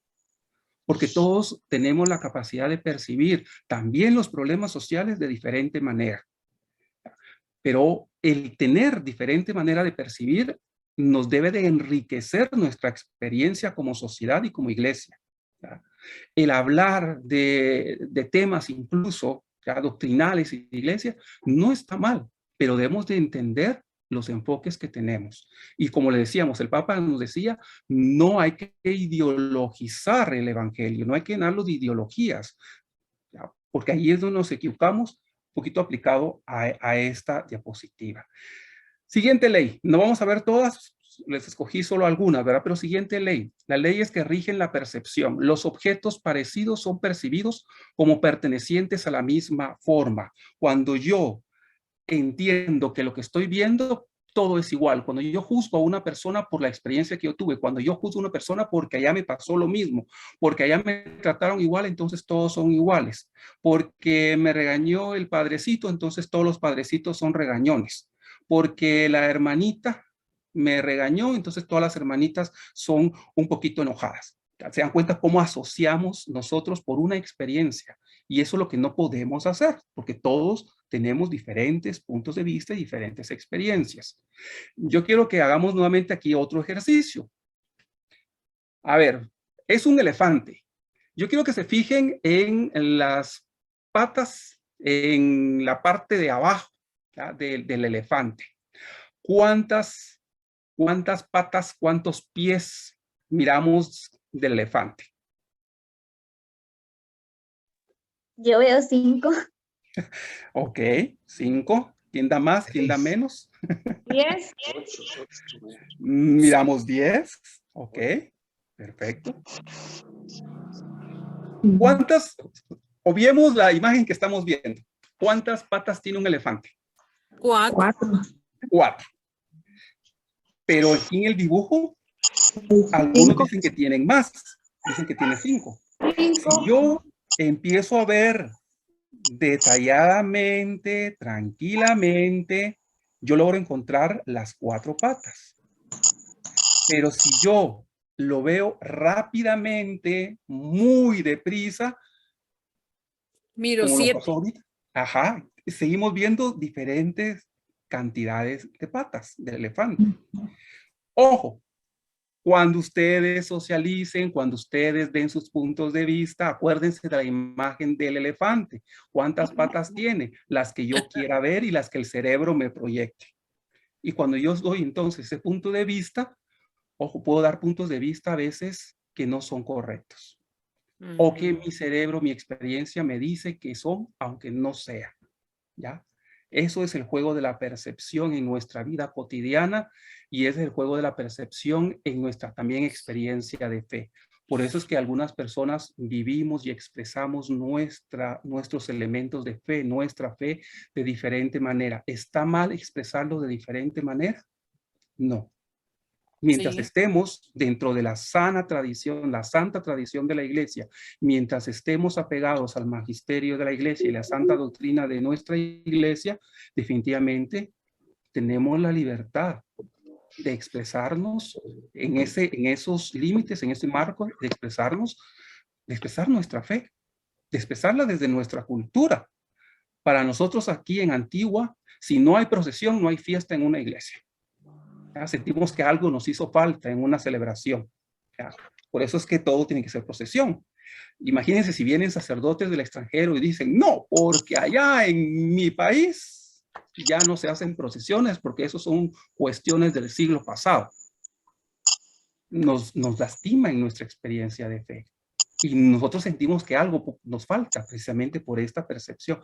Porque todos tenemos la capacidad de percibir también los problemas sociales de diferente manera. Pero el tener diferente manera de percibir nos debe de enriquecer nuestra experiencia como sociedad y como iglesia. El hablar de temas incluso doctrinales y de iglesia no está mal, pero debemos de entender los enfoques que tenemos. Y como le decíamos, el Papa nos decía, no hay que ideologizar el evangelio, no hay que llenarlo de ideologías, ¿ya? Porque ahí es donde nos equivocamos, un poquito aplicado a esta diapositiva. Siguiente ley, no vamos a ver todas, les escogí solo algunas, ¿verdad? Pero siguiente ley, las leyes que rigen la percepción. Los objetos parecidos son percibidos como pertenecientes a la misma forma. Cuando yo entiendo que lo que estoy viendo, todo es igual. Cuando yo juzgo a una persona por la experiencia que yo tuve, cuando yo juzgo a una persona porque allá me pasó lo mismo, porque allá me trataron igual, entonces todos son iguales. Porque me regañó el padrecito, entonces todos los padrecitos son regañones. Porque la hermanita me regañó, entonces todas las hermanitas son un poquito enojadas. ¿Se dan cuenta cómo asociamos nosotros por una experiencia? Y eso es lo que no podemos hacer, porque todos tenemos diferentes puntos de vista y diferentes experiencias. Yo quiero que hagamos nuevamente aquí otro ejercicio. A ver, es un elefante. Yo quiero que se fijen en las patas, en la parte de abajo, ¿ya? Del elefante. ¿Cuántas patas, cuántos pies miramos del elefante? Yo veo 5. Ok, 5. ¿Quién da más? ¿Quién da menos? 10. Miramos 10. Ok, perfecto. ¿Cuántas? Obviemos la imagen que estamos viendo. ¿Cuántas patas tiene un elefante? 4. 4. Pero aquí en el dibujo, algunos dicen que tienen más. Dicen que tiene 5. Si yo empiezo a ver detalladamente, tranquilamente, yo logro encontrar las 4 patas. Pero si yo lo veo rápidamente, muy deprisa, Miro como lo 7. pasó ahorita, ajá, seguimos viendo diferentes cantidades de patas del elefante. Ojo, cuando ustedes socialicen, cuando ustedes den sus puntos de vista, acuérdense de la imagen del elefante. ¿Cuántas patas tiene? Las que yo quiera ver y las que el cerebro me proyecte. Y cuando yo doy entonces ese punto de vista, ojo, puedo dar puntos de vista a veces que no son correctos. O que mi cerebro, mi experiencia me dice que son, aunque no sea. ¿Ya? Eso es el juego de la percepción en nuestra vida cotidiana y es el juego de la percepción en nuestra también experiencia de fe. Por eso es que algunas personas vivimos y expresamos nuestros elementos de fe, nuestra fe de diferente manera. ¿Está mal expresarlo de diferente manera? No. Mientras estemos dentro de la sana tradición, la santa tradición de la iglesia, mientras estemos apegados al magisterio de la iglesia y la santa doctrina de nuestra iglesia, definitivamente tenemos la libertad de expresarnos en esos límites, en ese marco, de expresar nuestra fe, de expresarla desde nuestra cultura. Para nosotros aquí en Antigua, si no hay procesión, no hay fiesta en una iglesia. ¿Ya? Sentimos que algo nos hizo falta en una celebración. ¿Ya? Por eso es que todo tiene que ser procesión. Imagínense si vienen sacerdotes del extranjero y dicen, no, porque allá en mi país ya no se hacen procesiones porque eso son cuestiones del siglo pasado. Nos lastima en nuestra experiencia de fe. Y nosotros sentimos que algo nos falta precisamente por esta percepción.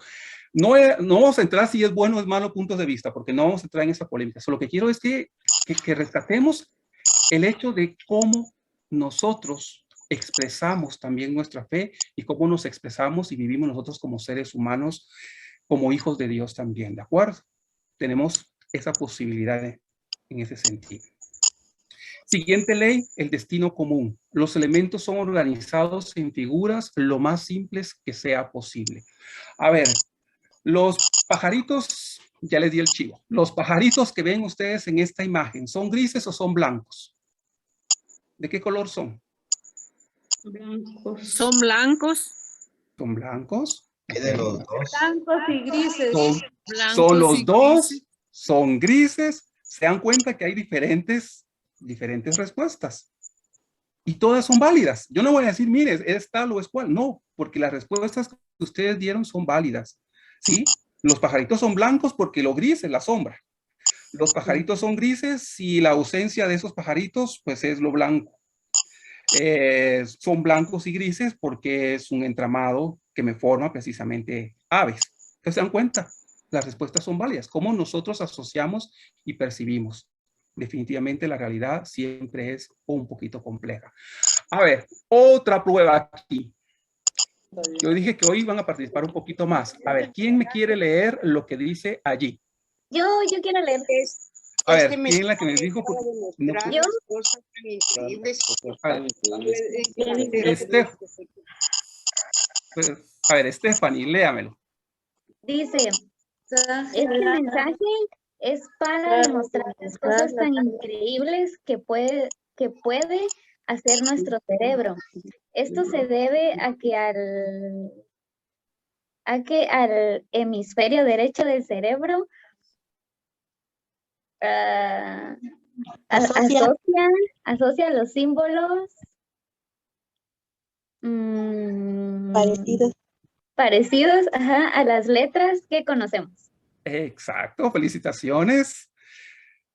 No vamos a entrar si es bueno o es malo puntos de vista, porque no vamos a entrar en esa polémica. Solo lo que quiero es que rescatemos el hecho de cómo nosotros expresamos también nuestra fe y cómo nos expresamos y vivimos nosotros como seres humanos, como hijos de Dios también, ¿de acuerdo? Tenemos esa posibilidad en ese sentido. Siguiente ley, el destino común. Los elementos son organizados en figuras lo más simples que sea posible. A ver, los pajaritos, ya les di el chivo. Los pajaritos que ven ustedes en esta imagen, ¿son grises o son blancos? ¿De qué color son? Blancos. Son blancos. ¿Son blancos? De los dos. Blancos y grises. Son los dos, son grises. Se dan cuenta que hay diferentes respuestas. Y todas son válidas. Yo no voy a decir, mire, es tal o es cual. No, porque las respuestas que ustedes dieron son válidas. ¿Sí? Los pajaritos son blancos porque lo gris es la sombra. Los pajaritos son grises y la ausencia de esos pajaritos, pues es lo blanco. Son blancos y grises porque es un entramado que me forma precisamente aves. ¿Se dan cuenta? Las respuestas son válidas. ¿Cómo nosotros asociamos y percibimos? Definitivamente la realidad siempre es un poquito compleja. A ver, otra prueba aquí. Yo dije que hoy van a participar un poquito más. A ver, ¿quién me quiere leer lo que dice allí? Yo quiero leer. A ver, ¿quién es la que me dijo? ¿Yo? A ver, Stephanie, léamelo. Dice, este mensaje es para demostrar las cosas tan increíbles que puede hacer nuestro cerebro. Esto se debe a que al hemisferio derecho del cerebro asocia los símbolos parecidos a las letras que conocemos. Exacto, felicitaciones.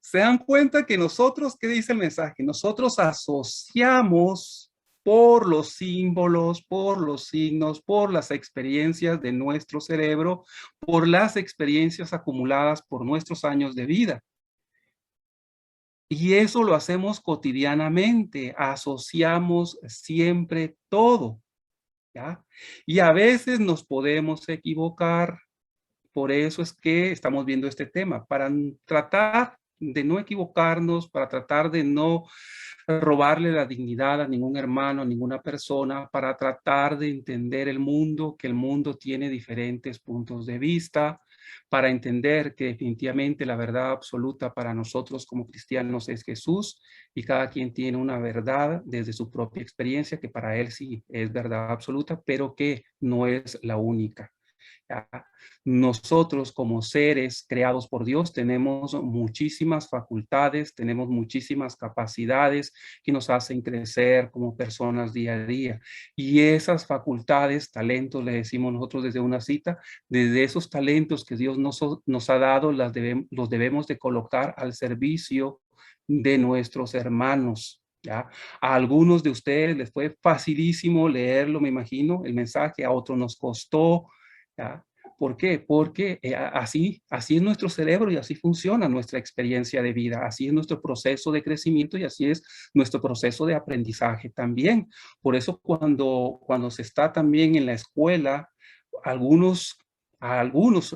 Se dan cuenta que nosotros, ¿qué dice el mensaje? Nosotros asociamos por los símbolos, por los signos, por las experiencias de nuestro cerebro, por las experiencias acumuladas por nuestros años de vida. Y eso lo hacemos cotidianamente, asociamos siempre todo, ¿ya? Y a veces nos podemos equivocar. Por eso es que estamos viendo este tema, para tratar de no equivocarnos, para tratar de no robarle la dignidad a ningún hermano, a ninguna persona, para tratar de entender el mundo, que el mundo tiene diferentes puntos de vista, para entender que definitivamente la verdad absoluta para nosotros como cristianos es Jesús, y cada quien tiene una verdad desde su propia experiencia, que para él sí es verdad absoluta, pero que no es la única. ¿Ya? Nosotros como seres creados por Dios tenemos muchísimas facultades, tenemos muchísimas capacidades que nos hacen crecer como personas día a día. Y esas facultades, talentos, le decimos nosotros desde una cita, desde esos talentos que Dios nos ha dado, los debemos de colocar al servicio de nuestros hermanos. ¿Ya? A algunos de ustedes les fue facilísimo leerlo, me imagino, el mensaje, a otros nos costó. ¿Ya? ¿Por qué? Porque así es nuestro cerebro y así funciona nuestra experiencia de vida, así es nuestro proceso de crecimiento y así es nuestro proceso de aprendizaje también. Por eso cuando se está también en la escuela, a algunos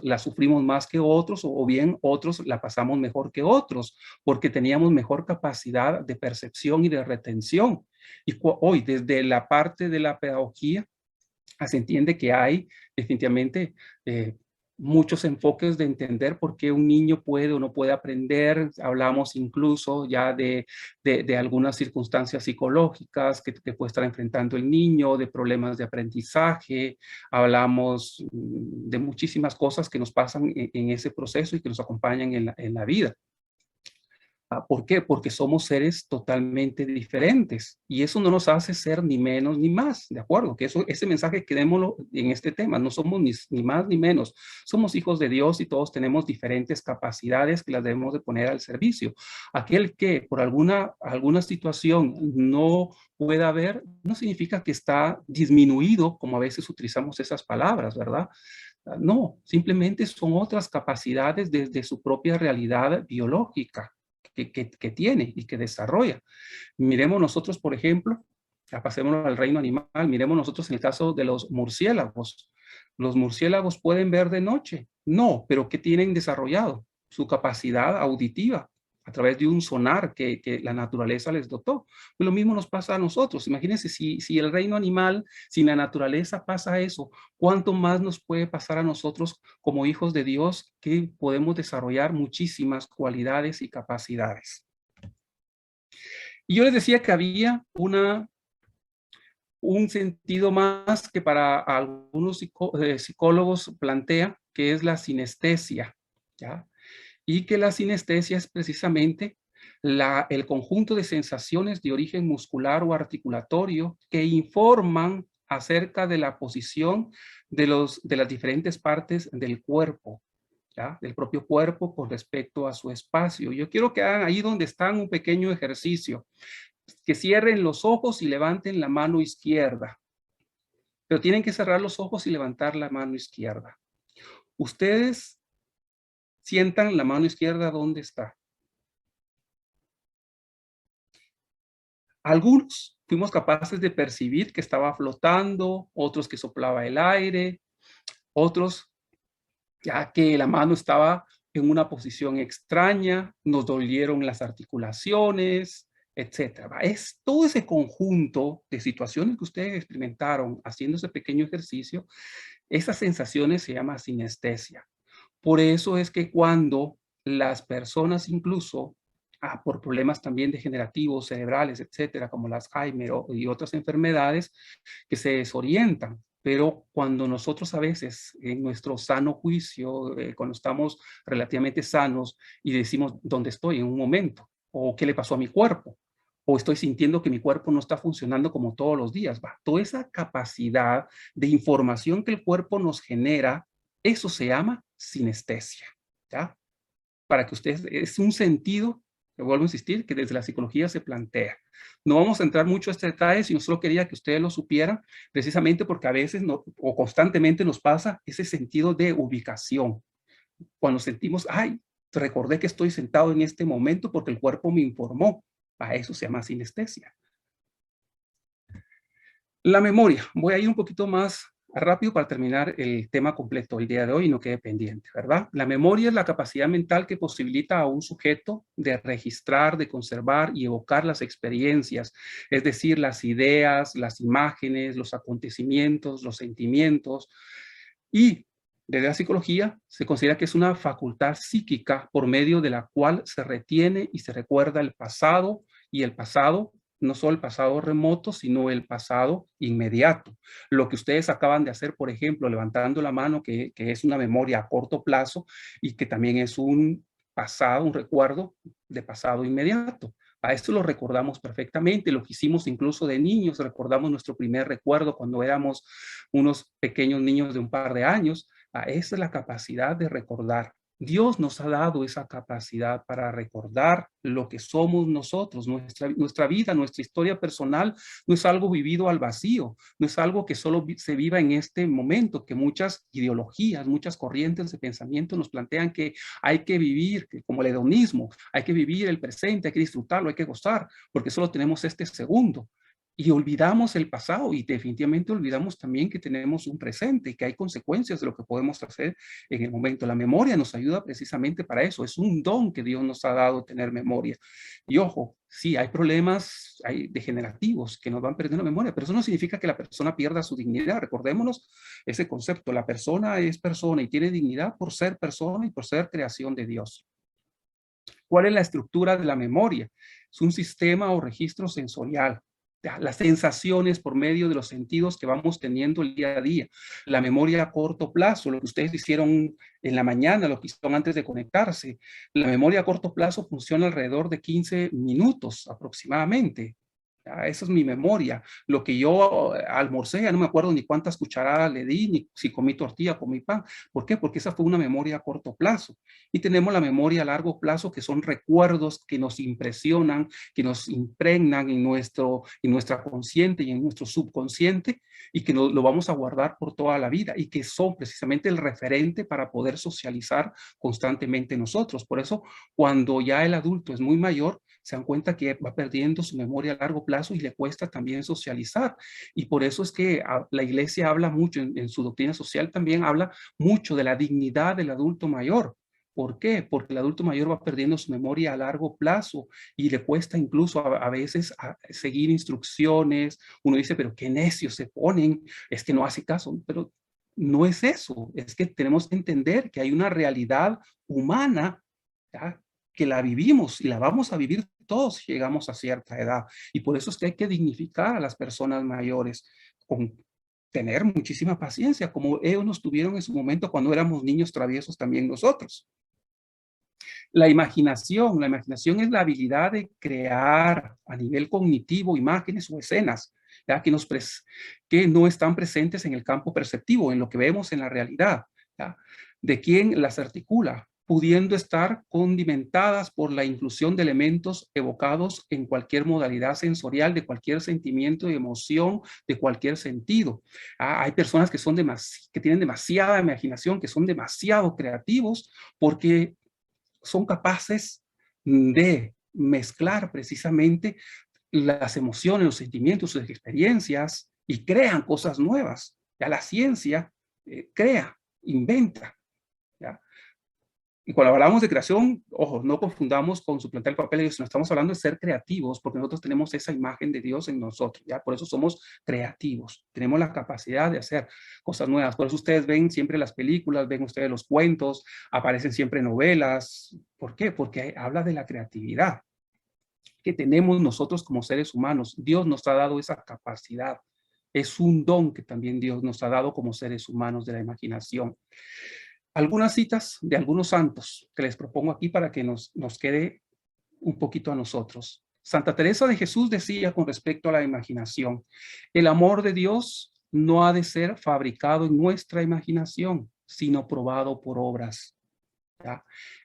la sufrimos más que otros, o bien otros la pasamos mejor que otros, porque teníamos mejor capacidad de percepción y de retención. Y hoy, desde la parte de la pedagogía, se entiende que hay definitivamente muchos enfoques de entender por qué un niño puede o no puede aprender. Hablamos incluso ya de algunas circunstancias psicológicas que puede estar enfrentando el niño, de problemas de aprendizaje. Hablamos de muchísimas cosas que nos pasan en ese proceso y que nos acompañan en la vida. ¿Por qué? Porque somos seres totalmente diferentes y eso no nos hace ser ni menos ni más, ¿de acuerdo? Que ese mensaje quedémoslo en este tema, no somos ni más ni menos, somos hijos de Dios y todos tenemos diferentes capacidades que las debemos de poner al servicio. Aquel que por alguna situación no pueda ver, no significa que está disminuido, como a veces utilizamos esas palabras, ¿verdad? No, simplemente son otras capacidades desde su propia realidad biológica que tiene y que desarrolla. Miremos nosotros, por ejemplo, pasémonos al reino animal, miremos nosotros en el caso de los murciélagos. ¿Los murciélagos pueden ver de noche? No, pero ¿qué tienen desarrollado? Su capacidad auditiva a través de un sonar que la naturaleza les dotó. Pues lo mismo nos pasa a nosotros. Imagínense si el reino animal, si la naturaleza pasa eso, ¿cuánto más nos puede pasar a nosotros como hijos de Dios, que podemos desarrollar muchísimas cualidades y capacidades? Y yo les decía que había un sentido más que para algunos psicólogos plantea, que es la sinestesia, ¿ya? Y que la sinestesia es precisamente el conjunto de sensaciones de origen muscular o articulatorio que informan acerca de la posición de las diferentes partes del cuerpo, ¿ya? Del propio cuerpo con respecto a su espacio. Yo quiero que hagan ahí donde están un pequeño ejercicio, que cierren los ojos y levanten la mano izquierda, pero tienen que cerrar los ojos y levantar la mano izquierda. Ustedes sientan la mano izquierda donde está. Algunos fuimos capaces de percibir que estaba flotando, otros que soplaba el aire, otros ya que la mano estaba en una posición extraña, nos dolieron las articulaciones, etcétera. Es todo ese conjunto de situaciones que ustedes experimentaron haciendo ese pequeño ejercicio, esas sensaciones se llama sinestesia. Por eso es que cuando las personas incluso por problemas también degenerativos, cerebrales, etcétera, como el Alzheimer y otras enfermedades, que se desorientan. Pero cuando nosotros a veces, en nuestro sano juicio, cuando estamos relativamente sanos y decimos, ¿dónde estoy en un momento? ¿O qué le pasó a mi cuerpo? ¿O estoy sintiendo que mi cuerpo no está funcionando como todos los días? Toda esa capacidad de información que el cuerpo nos genera, eso se llama sinestesia. ¿ya? Para que ustedes, es un sentido, que vuelvo a insistir, que desde la psicología se plantea. No vamos a entrar mucho a este detalle, sino solo quería que ustedes lo supieran, precisamente porque a veces o constantemente nos pasa ese sentido de ubicación. Cuando sentimos, ay, recordé que estoy sentado en este momento porque el cuerpo me informó. A eso se llama sinestesia. La memoria. Voy a ir un poquito más rápido para terminar el tema completo el día de hoy y no quede pendiente, ¿verdad? La memoria es la capacidad mental que posibilita a un sujeto de registrar, de conservar y evocar las experiencias, es decir, las ideas, las imágenes, los acontecimientos, los sentimientos. Y desde la psicología se considera que es una facultad psíquica por medio de la cual se retiene y se recuerda el pasado, y el pasado, no solo el pasado remoto, sino el pasado inmediato. Lo que ustedes acaban de hacer, por ejemplo, levantando la mano, que es una memoria a corto plazo y que también es un pasado, un recuerdo de pasado inmediato. A esto lo recordamos perfectamente, lo que hicimos incluso de niños, recordamos nuestro primer recuerdo cuando éramos unos pequeños niños de un par de años. Esa es la capacidad de recordar. Dios nos ha dado esa capacidad para recordar lo que somos nosotros, nuestra vida, nuestra historia personal no es algo vivido al vacío, no es algo que solo se viva en este momento, que muchas ideologías, muchas corrientes de pensamiento nos plantean que hay que vivir, como el hedonismo, hay que vivir el presente, hay que disfrutarlo, hay que gozar, porque solo tenemos este segundo. Y olvidamos el pasado y definitivamente olvidamos también que tenemos un presente y que hay consecuencias de lo que podemos hacer en el momento. La memoria nos ayuda precisamente para eso. Es un don que Dios nos ha dado tener memoria. Y ojo, sí, hay problemas degenerativos que nos van perdiendo la memoria, pero eso no significa que la persona pierda su dignidad. Recordémonos ese concepto. La persona es persona y tiene dignidad por ser persona y por ser creación de Dios. ¿Cuál es la estructura de la memoria? Es un sistema o registro sensorial. Las sensaciones por medio de los sentidos que vamos teniendo el día a día. La memoria a corto plazo, lo que ustedes hicieron en la mañana, lo que hicieron antes de conectarse. La memoria a corto plazo funciona alrededor de 15 minutos aproximadamente. Esa es mi memoria. Lo que yo almorcé, ya no me acuerdo ni cuántas cucharadas le di, ni si comí tortilla, comí pan. ¿Por qué? Porque esa fue una memoria a corto plazo. Y tenemos la memoria a largo plazo, que son recuerdos que nos impresionan, que nos impregnan en nuestra consciente y en nuestro subconsciente, y que lo vamos a guardar por toda la vida, y que son precisamente el referente para poder socializar constantemente nosotros. Por eso, cuando ya el adulto es muy mayor, se dan cuenta que va perdiendo su memoria a largo plazo y le cuesta también socializar. Y por eso es que la iglesia habla mucho, en su doctrina social también habla mucho de la dignidad del adulto mayor. ¿Por qué? Porque el adulto mayor va perdiendo su memoria a largo plazo y le cuesta incluso a veces seguir instrucciones. Uno dice, pero qué necios se ponen, es que no hace caso. Pero no es eso, es que tenemos que entender que hay una realidad humana, ¿ya?, que la vivimos y la vamos a vivir todos si llegamos a cierta edad. Y por eso es que hay que dignificar a las personas mayores, con tener muchísima paciencia, como ellos nos tuvieron en su momento cuando éramos niños traviesos también nosotros. La imaginación es la habilidad de crear a nivel cognitivo imágenes o escenas, ¿ya?, que no están presentes en el campo perceptivo, en lo que vemos en la realidad, ¿ya?, de quien las articula, pudiendo estar condimentadas por la inclusión de elementos evocados en cualquier modalidad sensorial, de cualquier sentimiento y emoción, de cualquier sentido. Hay personas que tienen demasiada imaginación, que son demasiado creativos, porque son capaces de mezclar precisamente las emociones, los sentimientos, sus experiencias, y crean cosas nuevas. Ya la ciencia crea, inventa, ¿ya? Y cuando hablamos de creación, ojo, no confundamos con suplantar el papel de Dios, no estamos hablando de ser creativos, porque nosotros tenemos esa imagen de Dios en nosotros, ¿ya? Por eso somos creativos, tenemos la capacidad de hacer cosas nuevas. Por eso ustedes ven siempre las películas, ven ustedes los cuentos, aparecen siempre novelas. ¿Por qué? Porque habla de la creatividad que tenemos nosotros como seres humanos. Dios nos ha dado esa capacidad. Es un don que también Dios nos ha dado como seres humanos, de la imaginación. Algunas citas de algunos santos que les propongo aquí para que nos quede un poquito a nosotros. Santa Teresa de Jesús decía con respecto a la imaginación: el amor de Dios no ha de ser fabricado en nuestra imaginación, sino probado por obras. ¿ya?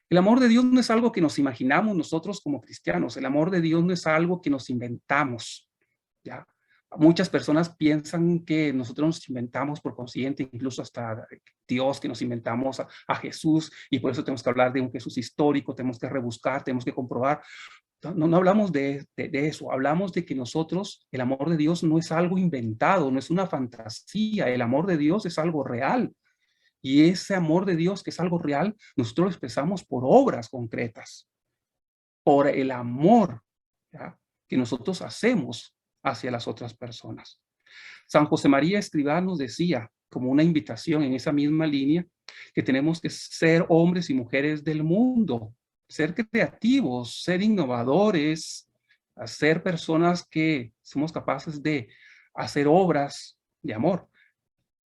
El amor de Dios no es algo que nos imaginamos nosotros como cristianos. El amor de Dios no es algo que nos inventamos, ¿ya? Muchas personas piensan que nosotros nos inventamos, por consiguiente, incluso hasta Dios, que nos inventamos a Jesús, y por eso tenemos que hablar de un Jesús histórico, tenemos que rebuscar, tenemos que comprobar. No hablamos de eso, hablamos de que nosotros, el amor de Dios no es algo inventado, no es una fantasía, el amor de Dios es algo real. Y ese amor de Dios, que es algo real, nosotros lo expresamos por obras concretas, por el amor, ¿ya?, que nosotros hacemos hacia las otras personas. San José María Escrivá nos decía, como una invitación en esa misma línea, que tenemos que ser hombres y mujeres del mundo, ser creativos, ser innovadores, ser personas que somos capaces de hacer obras de amor.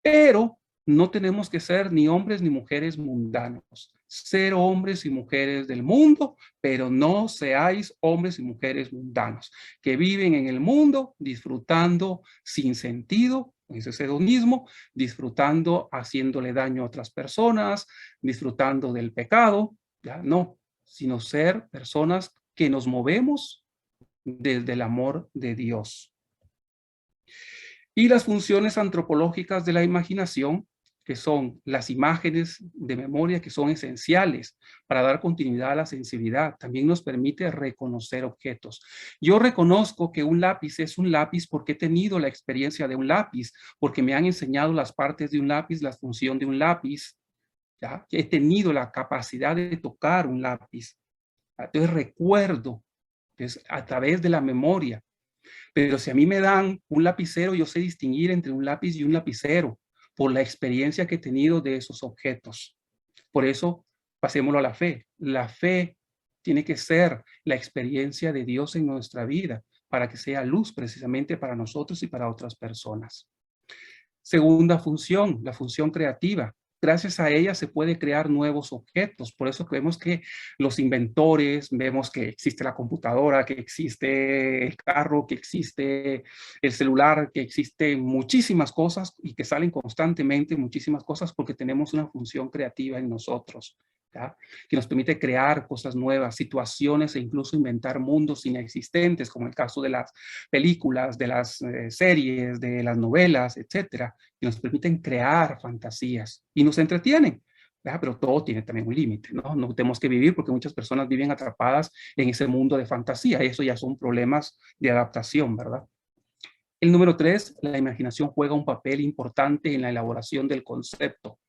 Pero no tenemos que ser ni hombres ni mujeres mundanos. Ser hombres y mujeres del mundo, pero no seáis hombres y mujeres mundanos, que viven en el mundo disfrutando sin sentido, ese es hedonismo, disfrutando, haciéndole daño a otras personas, disfrutando del pecado, ya no, sino ser personas que nos movemos desde el amor de Dios. Y las funciones antropológicas de la imaginación, que son las imágenes de memoria, que son esenciales para dar continuidad a la sensibilidad, también nos permite reconocer objetos. Yo reconozco que un lápiz es un lápiz porque he tenido la experiencia de un lápiz, porque me han enseñado las partes de un lápiz, la función de un lápiz, ¿ya? He tenido la capacidad de tocar un lápiz. Entonces recuerdo, entonces, a través de la memoria. Pero si a mí me dan un lapicero, yo sé distinguir entre un lápiz y un lapicero por la experiencia que he tenido de esos objetos. Por eso, pasémoslo a la fe. La fe tiene que ser la experiencia de Dios en nuestra vida para que sea luz precisamente para nosotros y para otras personas. Segunda función, la función creativa. Gracias a ella se puede crear nuevos objetos. Por eso vemos que los inventores, vemos que existe la computadora, que existe el carro, que existe el celular, que existen muchísimas cosas y que salen constantemente muchísimas cosas porque tenemos una función creativa en nosotros, ¿ya?, que nos permite crear cosas nuevas, situaciones e incluso inventar mundos inexistentes, como el caso de las películas, de las series, de las novelas, etcétera, que nos permiten crear fantasías y nos entretienen, ¿verdad? Pero todo tiene también un límite, ¿no? No tenemos que vivir porque muchas personas viven atrapadas en ese mundo de fantasía, y eso ya son problemas de adaptación, ¿verdad? El número 3, la imaginación juega un papel importante en la elaboración del concepto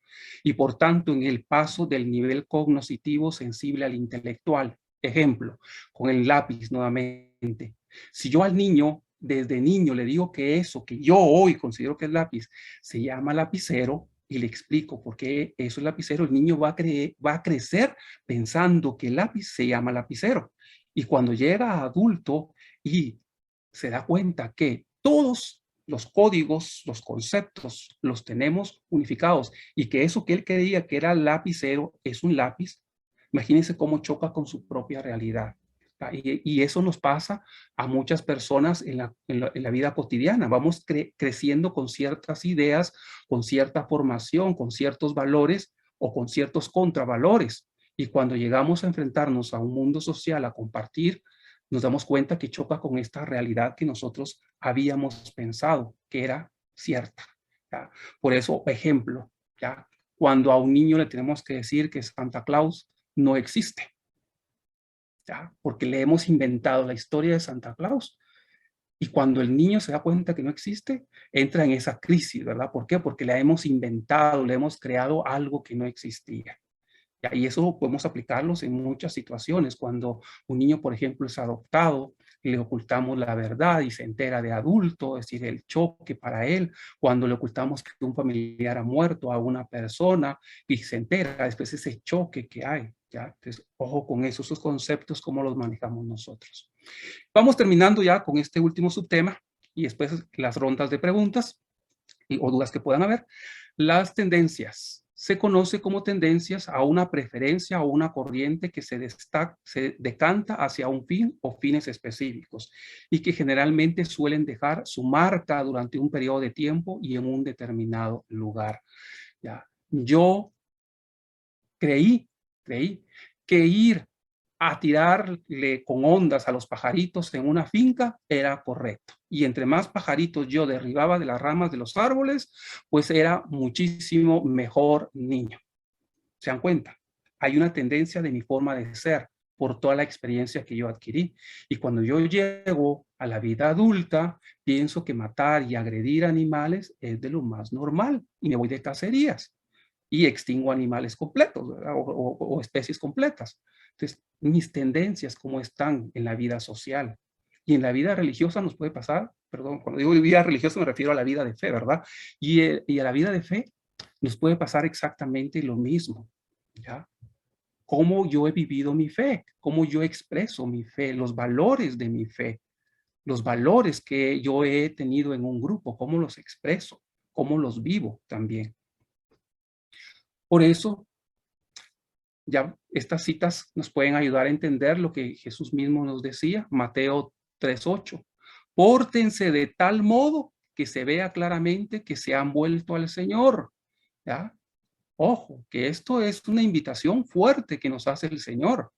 y por tanto en el paso del nivel cognitivo sensible al intelectual. Ejemplo, con el lápiz nuevamente. Si yo al niño, desde niño, le digo que eso que yo hoy considero que es lápiz, se llama lapicero, y le explico por qué eso es lapicero, el niño va a crecer pensando que el lápiz se llama lapicero. Y cuando llega a adulto y se da cuenta que todos los códigos, los conceptos, los tenemos unificados y que eso que él creía que era lapicero es un lápiz, imagínense cómo choca con su propia realidad. Y eso nos pasa a muchas personas en la vida cotidiana. Vamos creciendo con ciertas ideas, con cierta formación, con ciertos valores o con ciertos contravalores. Y cuando llegamos a enfrentarnos a un mundo social, a compartir, nos damos cuenta que choca con esta realidad que nosotros habíamos pensado que era cierta, ¿ya? Por eso, ejemplo, ¿ya?, cuando a un niño le tenemos que decir que Santa Claus no existe, ¿ya?, porque le hemos inventado la historia de Santa Claus. Y cuando el niño se da cuenta que no existe, entra en esa crisis, ¿verdad? ¿Por qué? Porque le hemos inventado, le hemos creado algo que no existía. Y eso podemos aplicarlos en muchas situaciones. Cuando un niño, por ejemplo, es adoptado, le ocultamos la verdad y se entera de adulto, es decir, el choque para él. Cuando le ocultamos que un familiar ha muerto a una persona y se entera, después ese choque que hay, ¿ya? Entonces, ojo con eso, esos conceptos, cómo los manejamos nosotros. Vamos terminando ya con este último subtema y después las rondas de preguntas o dudas que puedan haber. Las tendencias. Se conoce como tendencias a una preferencia o una corriente que se decanta hacia un fin o fines específicos y que generalmente suelen dejar su marca durante un periodo de tiempo y en un determinado lugar. ¿Ya? Yo creí creí que ir a tirarle con ondas a los pajaritos en una finca era correcto. Y entre más pajaritos yo derribaba de las ramas de los árboles, pues era muchísimo mejor niño. ¿Se dan cuenta? Hay una tendencia de mi forma de ser por toda la experiencia que yo adquirí. Y cuando yo llego a la vida adulta, pienso que matar y agredir animales es de lo más normal. Y me voy de cacerías y extingo animales completos o especies completas. Entonces, mis tendencias, cómo están en la vida social y en la vida religiosa nos puede pasar, perdón, cuando digo vida religiosa me refiero a la vida de fe, ¿verdad? Y a la vida de fe nos puede pasar exactamente lo mismo, ¿ya? Cómo yo he vivido mi fe, cómo yo expreso mi fe, los valores de mi fe, los valores que yo he tenido en un grupo, cómo los expreso, cómo los vivo también. Por eso, ya estas citas nos pueden ayudar a entender lo que Jesús mismo nos decía, Mateo 3:8. Pórtense de tal modo que se vea claramente que se han vuelto al Señor. ¿Ya? Ojo, que esto es una invitación fuerte que nos hace el Señor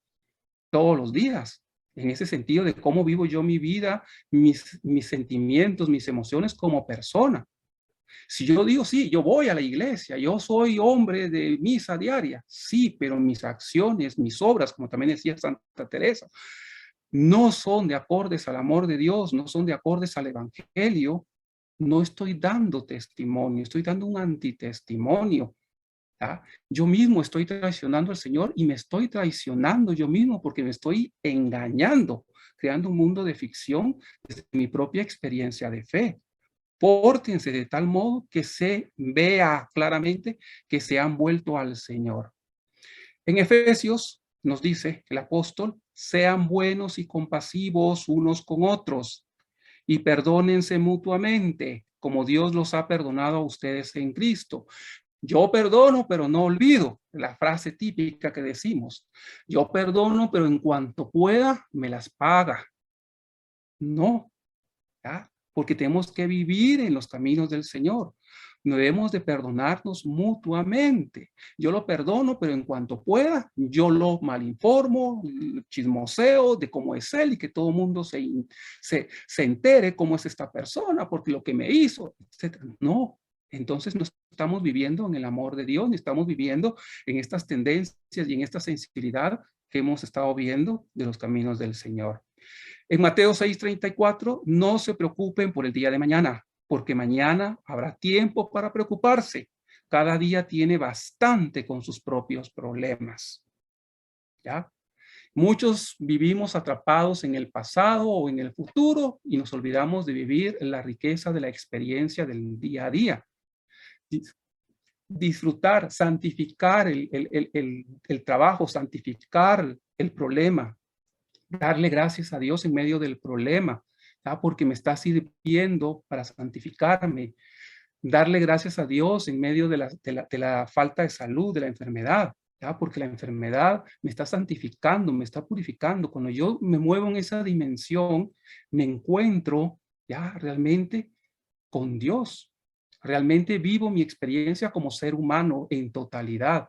todos los días. En ese sentido de cómo vivo yo mi vida, mis sentimientos, mis emociones como persona. Si yo digo, sí, yo voy a la iglesia, yo soy hombre de misa diaria, sí, pero mis acciones, mis obras, como también decía Santa Teresa, no son de acordes al amor de Dios, no son de acordes al evangelio, no estoy dando testimonio, estoy dando un antitestimonio. ¿Ya? Yo mismo estoy traicionando al Señor y me estoy traicionando yo mismo porque me estoy engañando, creando un mundo de ficción desde mi propia experiencia de fe. Pórtense de tal modo que se vea claramente que se han vuelto al Señor. En Efesios nos dice el apóstol, sean buenos y compasivos unos con otros y perdónense mutuamente, como Dios los ha perdonado a ustedes en Cristo. Yo perdono, pero no olvido, la frase típica que decimos. Yo perdono, pero en cuanto pueda, me las paga. No, ¿ya? Porque tenemos que vivir en los caminos del Señor. No debemos de perdonarnos mutuamente. Yo lo perdono, pero en cuanto pueda, yo lo malinformo, chismoseo de cómo es él y que todo el mundo se entere cómo es esta persona, porque lo que me hizo, etc. No, entonces no estamos viviendo en el amor de Dios, ni estamos viviendo en estas tendencias y en esta sensibilidad que hemos estado viendo de los caminos del Señor. En Mateo 6:34, no se preocupen por el día de mañana, porque mañana habrá tiempo para preocuparse. Cada día tiene bastante con sus propios problemas. ¿Ya? Muchos vivimos atrapados en el pasado o en el futuro y nos olvidamos de vivir la riqueza de la experiencia del día a día. Disfrutar, santificar el trabajo, santificar el problema. Darle gracias a Dios en medio del problema, ¿ya? Porque me está sirviendo para santificarme. Darle gracias a Dios en medio de la falta de salud, de la enfermedad, ¿ya? Porque la enfermedad me está santificando, me está purificando. Cuando yo me muevo en esa dimensión, me encuentro ya realmente con Dios. Realmente vivo mi experiencia como ser humano en totalidad.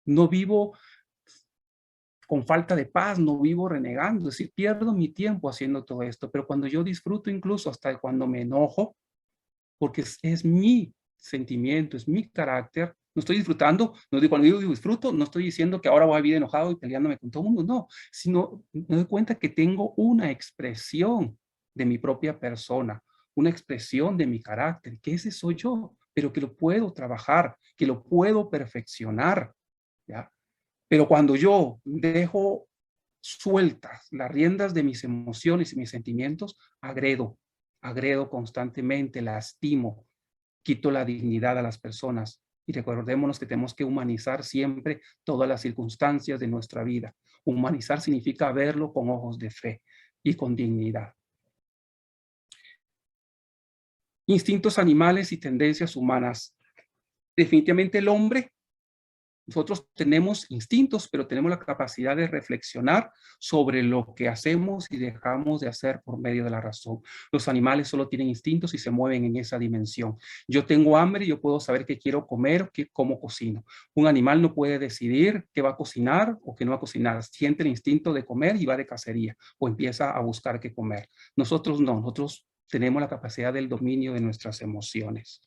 No vivo con falta de paz, no vivo renegando, es decir, pierdo mi tiempo haciendo todo esto, pero cuando yo disfruto incluso hasta cuando me enojo, porque es mi sentimiento, es mi carácter, no estoy disfrutando, cuando digo disfruto, no estoy diciendo que ahora voy a vivir enojado y peleándome con todo el mundo, no, sino me doy cuenta que tengo una expresión de mi propia persona, una expresión de mi carácter, que ese soy yo, pero que lo puedo trabajar, que lo puedo perfeccionar, ¿ya? Pero cuando yo dejo sueltas las riendas de mis emociones y mis sentimientos, agredo constantemente, lastimo, quito la dignidad a las personas. Y recordémonos que tenemos que humanizar siempre todas las circunstancias de nuestra vida. Humanizar significa verlo con ojos de fe y con dignidad. Instintos animales y tendencias humanas. Definitivamente el hombre Nosotros tenemos instintos, pero tenemos la capacidad de reflexionar sobre lo que hacemos y dejamos de hacer por medio de la razón. Los animales solo tienen instintos y se mueven en esa dimensión. Yo tengo hambre y yo puedo saber qué quiero comer, cómo cocino. Un animal no puede decidir qué va a cocinar o qué no va a cocinar. Siente el instinto de comer y va de cacería o empieza a buscar qué comer. Nosotros no, nosotros tenemos la capacidad del dominio de nuestras emociones.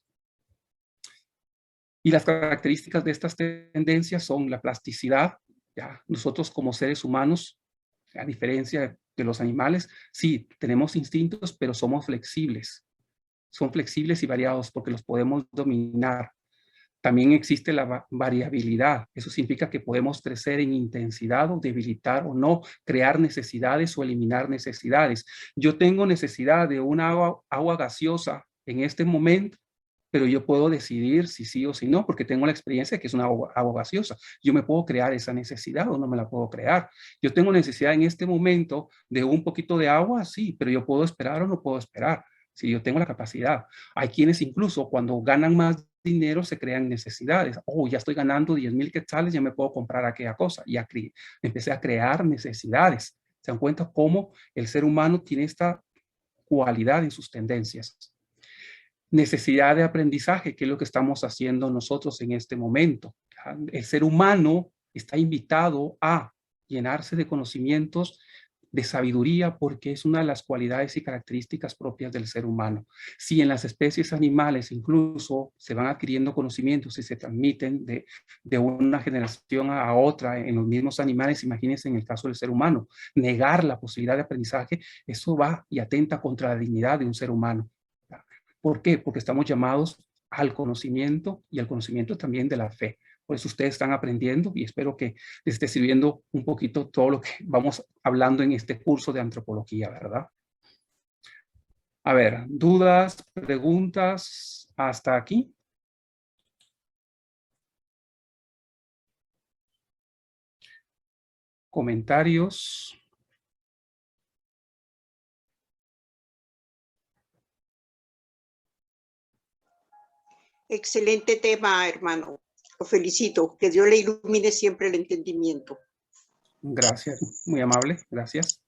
Y las características de estas tendencias son la plasticidad. ¿Ya? Nosotros como seres humanos, a diferencia de los animales, sí, tenemos instintos, pero somos flexibles. Son flexibles y variados porque los podemos dominar. También existe la variabilidad. Eso significa que podemos crecer en intensidad o debilitar o no, crear necesidades o eliminar necesidades. Yo tengo necesidad de una agua gaseosa en este momento, pero yo puedo decidir si sí o si no, porque tengo la experiencia de que es una agua gaseosa. Yo me puedo crear esa necesidad o no me la puedo crear. Yo tengo necesidad en este momento de un poquito de agua, sí, pero yo puedo esperar o no puedo esperar. Si yo tengo la capacidad. Hay quienes incluso cuando ganan más dinero se crean necesidades. Oh, ya estoy ganando 10,000 quetzales, ya me puedo comprar aquella cosa. Ya empecé a crear necesidades. ¿Se dan cuenta cómo el ser humano tiene esta cualidad en sus tendencias? Necesidad de aprendizaje, que es lo que estamos haciendo nosotros en este momento. El ser humano está invitado a llenarse de conocimientos, de sabiduría, porque es una de las cualidades y características propias del ser humano. Si en las especies animales incluso se van adquiriendo conocimientos y se transmiten de una generación a otra en los mismos animales, imagínense en el caso del ser humano, negar la posibilidad de aprendizaje, eso va y atenta contra la dignidad de un ser humano. ¿Por qué? Porque estamos llamados al conocimiento y al conocimiento también de la fe. Por eso ustedes están aprendiendo y espero que les esté sirviendo un poquito todo lo que vamos hablando en este curso de antropología, ¿verdad? A ver, dudas, preguntas hasta aquí. Comentarios. Excelente tema, hermano. Lo felicito. Que Dios le ilumine siempre el entendimiento. Gracias, muy amable. Gracias.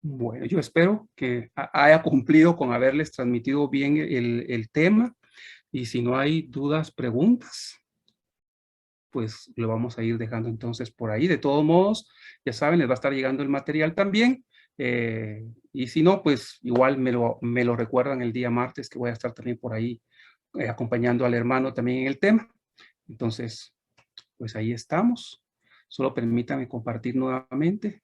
Bueno, yo espero que haya cumplido con haberles transmitido bien el tema. Y si no hay dudas, preguntas, pues lo vamos a ir dejando entonces por ahí. De todos modos, ya saben, les va a estar llegando el material también. Y si no, pues igual me lo recuerdan el día martes, que voy a estar también por ahí acompañando al hermano también en el tema. Entonces, pues ahí estamos. Solo permítanme compartir nuevamente.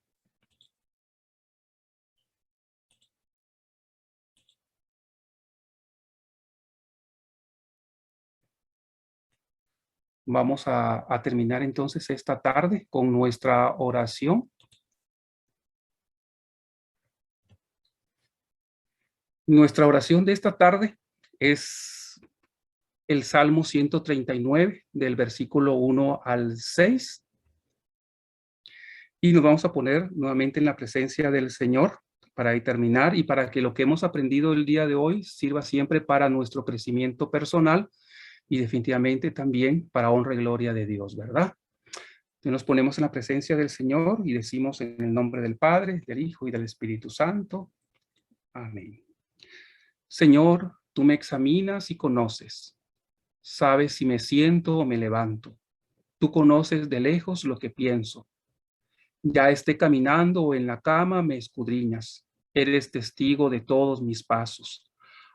Vamos a terminar entonces esta tarde con nuestra oración. Nuestra oración de esta tarde es el Salmo 139, del versículo 1 al 6. Y nos vamos a poner nuevamente en la presencia del Señor para ahí terminar y para que lo que hemos aprendido el día de hoy sirva siempre para nuestro crecimiento personal y definitivamente también para honra y gloria de Dios, ¿verdad? Entonces nos ponemos en la presencia del Señor y decimos en el nombre del Padre, del Hijo y del Espíritu Santo. Amén. Señor, tú me examinas y conoces. Sabes si me siento o me levanto. Tú conoces de lejos lo que pienso. Ya esté caminando o en la cama, me escudriñas. Eres testigo de todos mis pasos.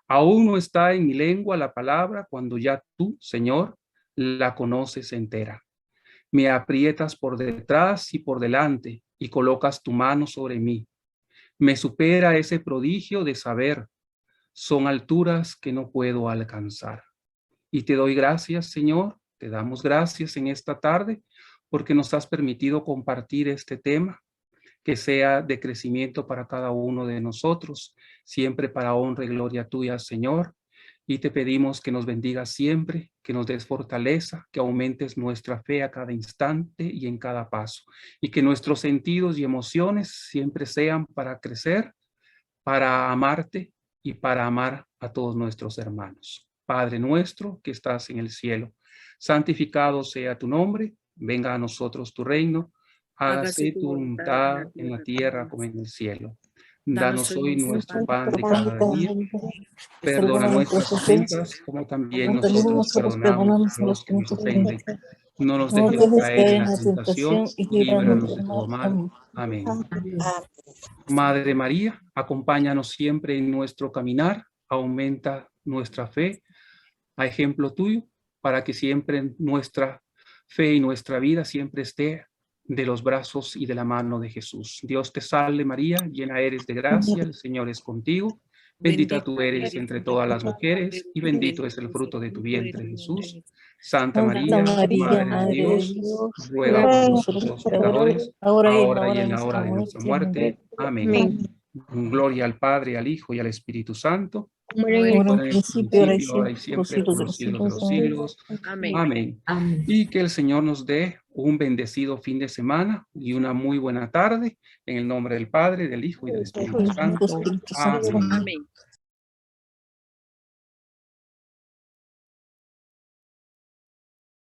Aún no está en mi lengua la palabra cuando ya tú, Señor, la conoces entera. Me aprietas por detrás y por delante y colocas tu mano sobre mí. Me supera ese prodigio de saber. Son alturas que no puedo alcanzar. Y te doy gracias, Señor, te damos gracias en esta tarde porque nos has permitido compartir este tema, que sea de crecimiento para cada uno de nosotros, siempre para honra y gloria tuya, Señor. Y te pedimos que nos bendigas siempre, que nos des fortaleza, que aumentes nuestra fe a cada instante y en cada paso. Y que nuestros sentidos y emociones siempre sean para crecer, para amarte y para amar a todos nuestros hermanos. Padre nuestro que estás en el cielo, santificado sea tu nombre, venga a nosotros tu reino, hágase tu voluntad en la tierra como en el cielo. Danos hoy nuestro pan de cada día, perdona nuestras ofensas como también nosotros perdonamos a los que nos ofenden. No nos dejes caer en la tentación y líbranos de todo mal. Amén. Madre María, acompáñanos siempre en nuestro caminar, aumenta nuestra fe, a ejemplo tuyo, para que siempre nuestra fe y nuestra vida siempre esté de los brazos y de la mano de Jesús. Dios te salve María, llena eres de gracia, el Señor es contigo. Bendita tú eres entre todas las mujeres y bendito es el fruto de tu vientre, Jesús. Santa María, Madre de Dios, ruega por nosotros los pecadores, ahora y en la hora de nuestra muerte. Amén. Gloria al Padre, al Hijo y al Espíritu Santo. Como en el principio, ahora y siempre, por los siglos de los siglos. Amén. Y que el Señor nos dé un bendecido fin de semana y una muy buena tarde. En el nombre del Padre, del Hijo y del Espíritu Santo. Amén.